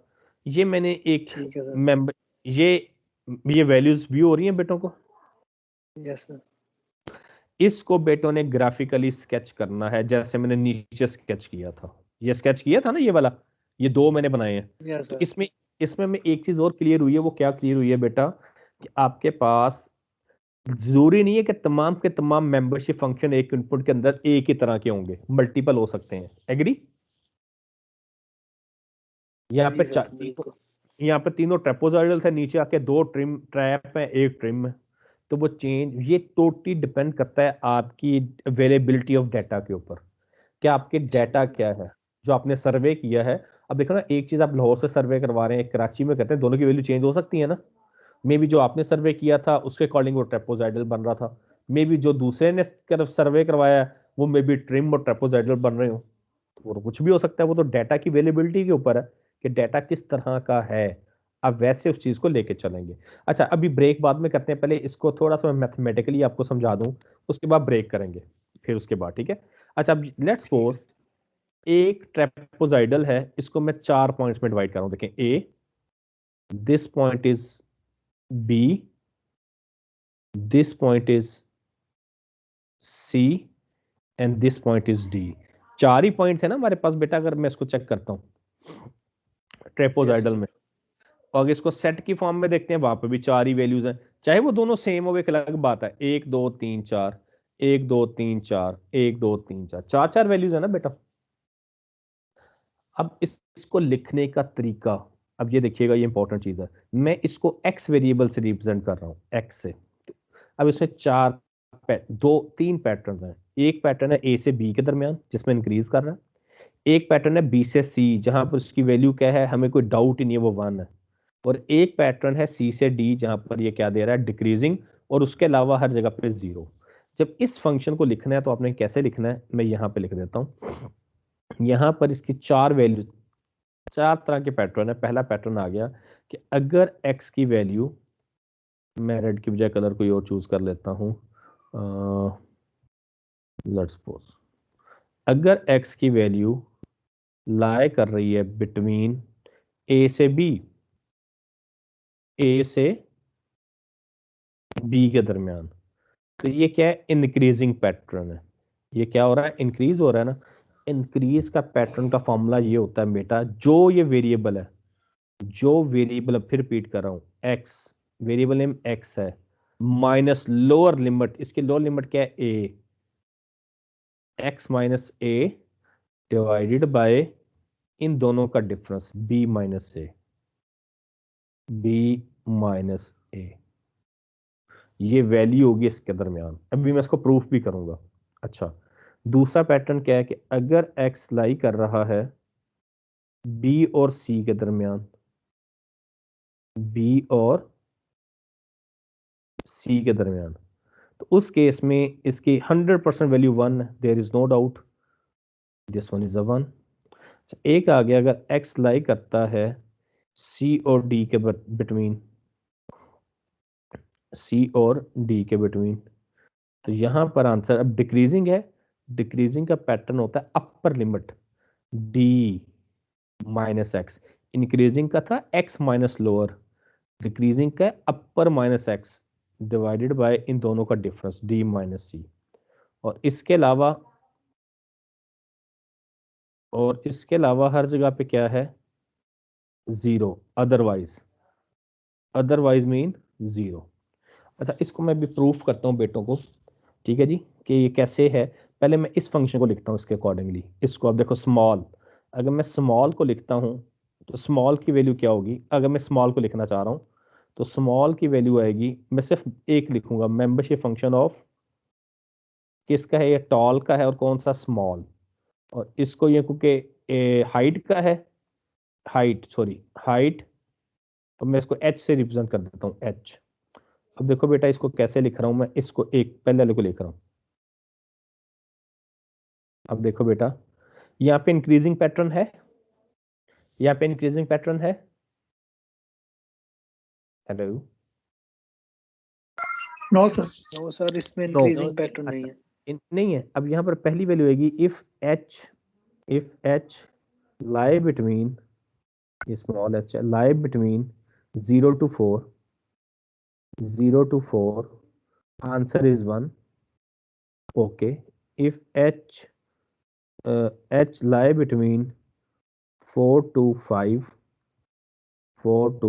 ये मैंने एक ठीक है सर। मेंबर, ये वैल्यूज व्यू हो रही हैं बेटों को, यस सर। इसको बेटों ने ग्राफिकली स्केच करना है, जैसे मैंने नीचे स्केच किया था, ये स्केच किया था ना ये वाला, ये दो मैंने बनाए हैं। यस तो सर। इसमें इसमें में एक चीज और क्लियर हुई है, वो क्या क्लियर हुई है बेटा, कि आपके पास जरूरी नहीं है कि तमाम के तमाम मेंबरशिप फंक्शन एक इनपुट के अंदर एक ही तरह के होंगे, मल्टीपल हो सकते हैं, एग्री। यहाँ पे जी सर बिल्कुल। यहाँ पे तीनों ट्रेपोजॉइडल थे, नीचे आके दो ट्रिम ट्रैप है, एक ट्रिम है। तो वो चेंज, ये टोटली डिपेंड करता है आपकी अवेलेबिलिटी ऑफ डाटा के ऊपर, कि आपके डाटा ठीक है। क्या है जो आपने सर्वे किया है। अब देखो ना, एक चीज आप लाहौर से सर्वे करवा रहे हैं, एक कराची में करते हैं, दोनों की वैल्यू चेंज हो सकती है ना। मे बी जो आपने सर्वे किया था उसके अकॉर्डिंग वो ट्रेपोजाइडल बन रहा था, मे बी जो दूसरे ने सर्वे करवाया है वो मे बी ट्रिम और ट्रेपोजाइडल बन रहे हो, तो कुछ भी हो सकता है। वो तो डाटा की अवेलेबिलिटी के ऊपर है कि डाटा किस तरह का है, अब वैसे उस चीज को लेके चलेंगे। अच्छा, अभी ब्रेक बाद में करते हैं, पहले इसको थोड़ा सा मैं मैथमेटिकली आपको समझा दूं, उसके बाद ब्रेक करेंगे, फिर उसके बाद, ठीक है। अच्छा, अब लेट्स ठीक सपोज एक ट्रेपोजाइडल है, इसको मैं 4 पॉइंट्स में डिवाइड कर रहा हूं, देखें, A, this point is B, this point is C, and this point is D. 4 ही पॉइंट है ना हमारे पास बेटा, अगर मैं इसको चेक करता हूं है। Yes trapezoidal sir. में। और अगर इसको सेट की फॉर्म में देखते हैं, वहां पे भी 4 ही वैल्यूज हैं, चाहे वो दोनों सेम हो, एक अलग बात है। 1 2 3 4, 1 2 3 4, 1 2 3 4, 4 4 वैल्यूज है ना बेटा। अब इसको लिखने का तरीका, अब ये देखिएगा, ये इंपॉर्टेंट चीज है। मैं इसको एक्स वेरिएबल से रिप्रेजेंट कर रहा हूं, एक्स से। अब इसमें दो तीन पैटर्न हैं। एक पैटर्न है ए से बी के दरमियान, जिसमें इंक्रीज कर रहा है। एक पैटर्न है बी से सी, जहां पर उसकी वैल्यू क्या है, हमें कोई डाउट ही नहीं है, वो 1 है। और एक पैटर्न है सी से डी, जहां पर ये क्या दे रहा है, डिक्रीजिंग, और उसके अलावा हर जगह पे 0। जब इस फंक्शन को लिखना है तो आपने कैसे लिखना है, मैं यहां पे लिख देता हूं। यहां पर इसकी 4 वैल्यू, 4 तरह के पैटर्न है। पहला पैटर्न आ गया कि अगर x की वैल्यू, मैं रेड की बजाय कलर कोई और चूज कर लेता हूं, लेट्स सपोज अगर x की वैल्यू लाई कर रही है बिटवीन ए से बी, ए से बी के दरमियान, तो ये क्या है, इंक्रीजिंग पैटर्न है। ये क्या हो रहा है, इंक्रीज हो रहा है ना। इंक्रीज का पैटर्न का फॉर्मूला ये होता है बेटा, जो ये वेरिएबल है, जो वेरिएबल, फिर रिपीट कर रहा हूं, एक्स, वेरिएबल नेम एक्स है, माइनस लोअर लिमिट, इसकी लोअर लिमिट क्या है, A, x minus A divided by इन दोनों का difference, B minus A, B minus A, ये वैल्यू होगी इसके दरमियान। अभी मैं इसको प्रूफ भी करूंगा। अच्छा, दूसरा पैटर्न क्या है कि अगर एक्स लाई कर रहा है बी और सी के दरमियान, बी और सी के दरमियान, तो उस केस में इसकी 100% value 1, there is no doubt, this one is a 1। एक आ गया, अगर x लाई करता है C और D के बिटवीन, C और D के बिटवीन, तो यहां पर आंसर अब डिक्रीजिंग है, डिक्रीजिंग का पैटर्न होता है upper limit D minus x, increasing का था x माइनस लोअर, डिक्रीजिंग का upper minus x divided by इन दोनों का डिफरेंस D माइनस सी। और इसके अलावा हर जगह पे क्या है, जीरो, अदरवाइज मीन जीरो। अच्छा, इसको मैं भी प्रूफ करता हूँ बेटों को, ठीक है जी, कि ये कैसे है। पहले मैं इस फंक्शन को लिखता हूँ इसके अकॉर्डिंगली। इसको अब देखो स्मॉल, अगर मैं स्मॉल को लिखता हूँ तो स्मॉल की वैल्यू क्या होगी, अगर मैं स्मॉल को लिखना चाह रहा हूँ तो स्मॉल की वैल्यू आएगी, मैं सिर्फ एक लिखूंगा, मेंबरशिप फंक्शन ऑफ, किसका है ये, टॉल का है, और कौन सा, स्मॉल। और इसको ये क्योंकि हाइट का है, हाइट, तो मैं इसको एच से रिप्रेजेंट कर देता हूँ, एच। अब देखो बेटा, इसको कैसे लिख रहा हूं मैं, इसको एक पहले वाले को लिख रहा हूं। अब देखो बेटा, यहाँ पे इंक्रीजिंग पैटर्न है, यहाँ पे इंक्रीजिंग पैटर्न है, हेलो, नो सर इसमें इंक्रीजिंग पैटर्न नहीं है। नहीं है। अब यहाँ पर पहली वैल्यू आएगी if H lie between, small H lie between 0 to 4, answer is 1। Okay, if H lie between 4 to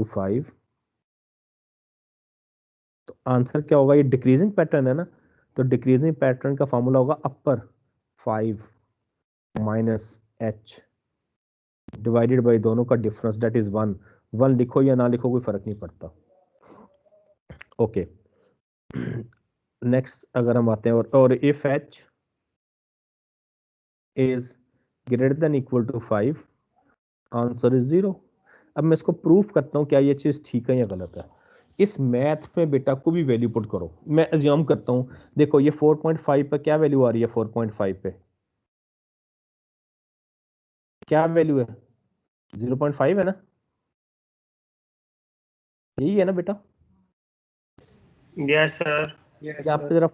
5, तो आंसर क्या होगा, ये डिक्रीजिंग पैटर्न है ना, तो डिक्रीजिंग पैटर्न का फॉर्मूला होगा अपर 5 माइनस एच डिवाइडेड बाई दोनों का डिफरेंस, दैट इज 1। 1 लिखो या ना लिखो कोई फर्क नहीं पड़ता। ओके, नेक्स्ट अगर हम आते हैं, और if H is greater than equal to 5, answer is 0। अब मैं इसको प्रूफ करता हूँ क्या ये चीज ठीक है या गलत है। इस मैथ में बेटा को भी वैल्यू पुट करो, मैं एज्यूम करता हूँ, देखो ये 4.5 पे क्या वैल्यू आ रही है, 4.5 पे क्या वैल्यू है, 0.5 है ना, यही है ना बेटा। Yes sir. यहाँ पे जरा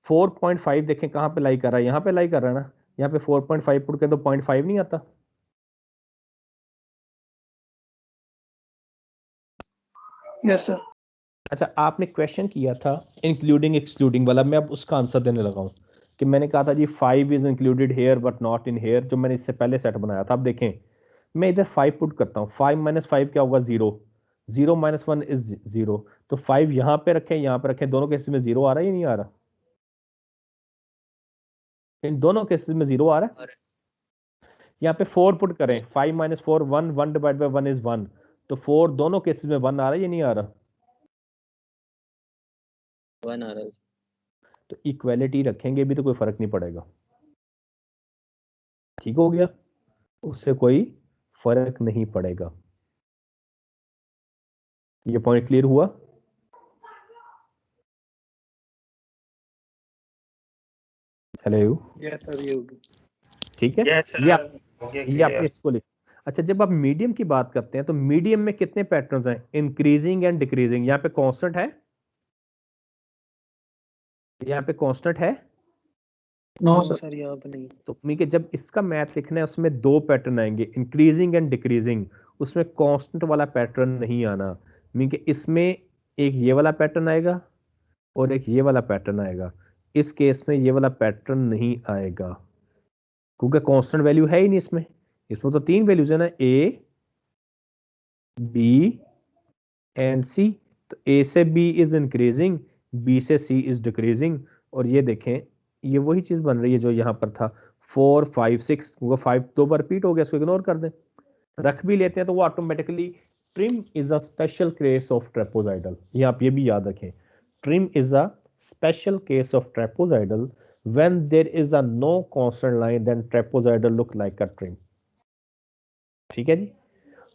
4.5 देखें कहाँ पे लाई कर रहा है, यहाँ पे लाई कर रहा है ना, यहाँ पे 4.5 पुट के तो 0.5 नहीं आता। Yes sir. अच्छा, आपने क्वेश्चन किया था इंक्लूडिंग एक्सक्लूडिंग वाला, मैं अब उसका आंसर देने लगा हूँ कि मैंने कहा था जी 5 is included here but not in here, जो मैंने इससे पहले सेट बनाया था। अब देखें, मैं इधर 5 पुट करता हूँ, 5 माइनस 5 क्या होगा, 0, 0 माइनस 1 इज 0, तो 5 यहाँ पे रखें, यहाँ पे रखें, दोनों केसेस में 0 आ रहा है या नहीं आ रहा, इन दोनों केसेस में 0 आ रहा है। यहाँ पे 4 पुट करें, 5 माइनस 4 1, 1 डिवाइड बाई 1 इज 1, तो 4 दोनों केसेस में 1 आ रहा है या नहीं आ रहा, 1 आ रहा है। तो इक्वालिटी रखेंगे भी तो कोई फर्क नहीं पड़ेगा, ठीक हो गया, उससे कोई फर्क नहीं पड़ेगा। ये पॉइंट क्लियर हुआ। हेलो, यस सर, ये होगी। ठीक है, यस ये सर। आपने इसको लिख। अच्छा, जब आप मीडियम की बात करते हैं तो मीडियम में कितने पैटर्न्स हैं, इंक्रीजिंग एंड डिक्रीजिंग, यहाँ पे कांस्टेंट है, यहाँ पे कांस्टेंट है, नो सर यहाँ पे नहीं। तो मीन के जब इसका मैथ लिखना है उसमें दो पैटर्न आएंगे, इंक्रीजिंग एंड डिक्रीजिंग, उसमें कांस्टेंट वाला पैटर्न नहीं आना। मीन के इसमें एक ये वाला पैटर्न आएगा और एक ये वाला पैटर्न आएगा, इस केस में ये वाला पैटर्न नहीं आएगा क्योंकि कांस्टेंट वैल्यू है ही नहीं इसमें। इसमें तो 3 वैल्यूज है ना, ए बी एंड सी, तो ए से बी इज इंक्रीजिंग, बी से सी इज डिक्रीजिंग। और ये देखें, ये वही चीज बन रही है जो यहाँ पर था, 4 5 6, वो 5 दो बार रिपीट हो गया, इसको इग्नोर कर दें, रख भी लेते हैं तो वो automatically, trim is a special case of trapezoidal, ये आप ये भी याद रखें, trim is a special case of trapezoidal, when there is a no constant line then trapezoidal look like a trim। ठीक है जी,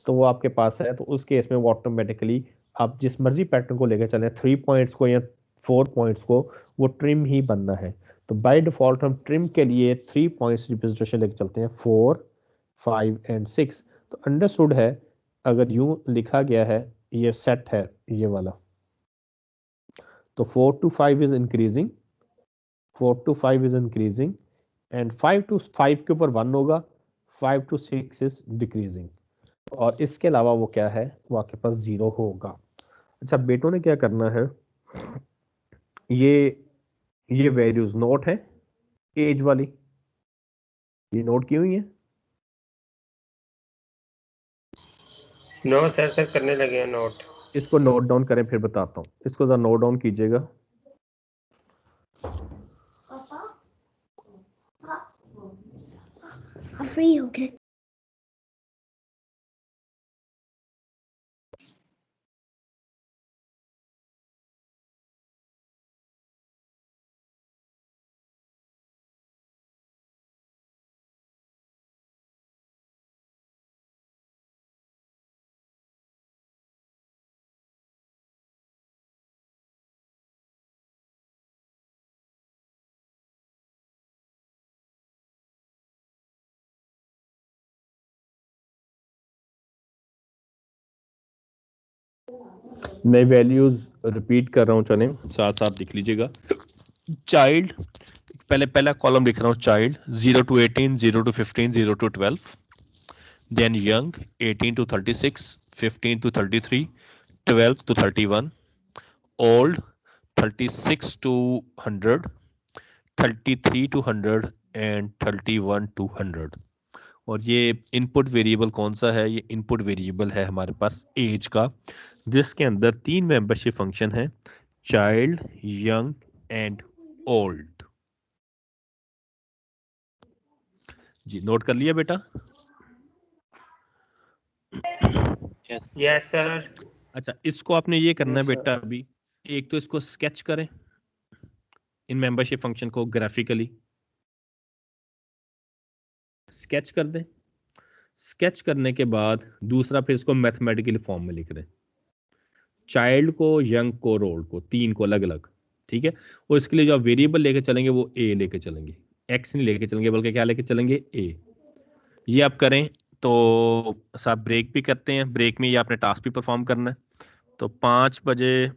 तो वो आपके पास है, तो उस केस में वो ऑटोमेटिकली आप जिस मर्जी पैटर्न को लेकर चले, 3 पॉइंट्स को या 4 पॉइंट्स को वो ट्रिम ही बनना है। तो बाय डिफॉल्ट हम ट्रिम के लिए 3 पॉइंट्स रिप्रेजेंटेशन लेके चलते हैं, 4, 5 एंड 6। तो अंडरस्टूड है, अगर यूं लिखा गया है, ये सेट है ये वाला, तो 4 to 5 is increasing, 4 to 5 is increasing and 5 to 5 के ऊपर 1 होगा, 5 to 6 इज डिक्रीजिंग, और इसके अलावा वो क्या है, वो आपके पास 0 होगा। अच्छा, बेटों ने क्या करना है, ये वैल्यूज नोट है एज वाली, ये नोट की हुई है। नो सर करने लगे हैं नोट। इसको नोट डाउन करें, फिर बताता हूँ। इसको जरा नोट डाउन कीजिएगा। फ्री हो गए। मैं वैल्यूज रिपीट कर रहा हूँ, चलें साथ साथ लिख लीजिएगा। चाइल्ड, पहला कॉलम लिख रहा हूँ, child 0 to 18, 0 to 15, 0 to 12, then young 18 to 36, 15 to 33, 12 to 31, old 36 to 100, 33 to 100 and 31 to 100। और ये इनपुट वेरिएबल कौन सा है, ये इनपुट वेरिएबल है हमारे पास एज का, जिसके अंदर 3 मेंबरशिप फंक्शन है, चाइल्ड, यंग एंड ओल्ड। जी नोट कर लिया बेटा? Yes sir. अच्छा, इसको आपने ये करना है Yes, बेटा, अभी एक तो इसको स्केच करें, इन मेंबरशिप फंक्शन को ग्राफिकली स्केच कर दें। स्केच करने के बाद दूसरा फिर इसको मैथमेटिकली फॉर्म में लिख दें, चाइल्ड को, यंग को, ओल्ड को, 3 को अलग अलग, ठीक है। और इसके लिए जो आप वेरिएबल लेके चलेंगे वो ए लेके चलेंगे, एक्स नहीं लेके चलेंगे, बल्कि क्या लेके चलेंगे, ए। ये आप करें तो साहब ब्रेक भी करते हैं, ब्रेक में ये आपने टास्क भी परफॉर्म करना है। तो 5 बजे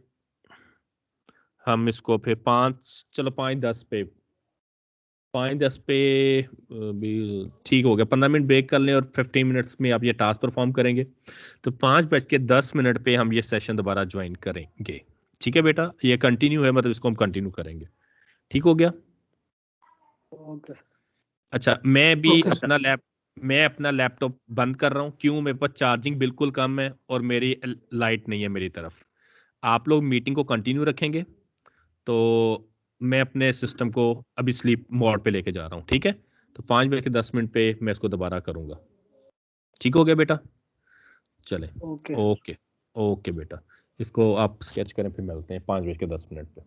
हम इसको फिर 5, चलो 5:10 पे, 5:10 पे भी ठीक हो गया, 15 मिनट ब्रेक कर लें और 15 मिनट्स में आप ये टास्क परफॉर्म करेंगे। तो 5:10 पे हम ये सेशन दोबारा ज्वाइन करेंगे, ठीक है बेटा? ये कंटिन्यू है, मतलब इसको हम कंटिन्यू करेंगे, ठीक हो गया? Okay sir. अच्छा, मैं भी Okay, sir. अपना लैपटॉप बंद कर रहा हूँ, क्यों? मेरे पास चार्जिंग बिल्कुल कम है और मेरी लाइट नहीं है मेरी तरफ। आप लोग मीटिंग को कंटिन्यू रखेंगे, तो मैं अपने सिस्टम को अभी स्लीप मोड पे लेके जा रहा हूँ, ठीक है? तो 5:10 पे मैं इसको दोबारा करूंगा, ठीक हो गया बेटा? चले, Okay. ओके ओके बेटा, इसको आप स्केच करें, फिर मिलते हैं 5:10 पे।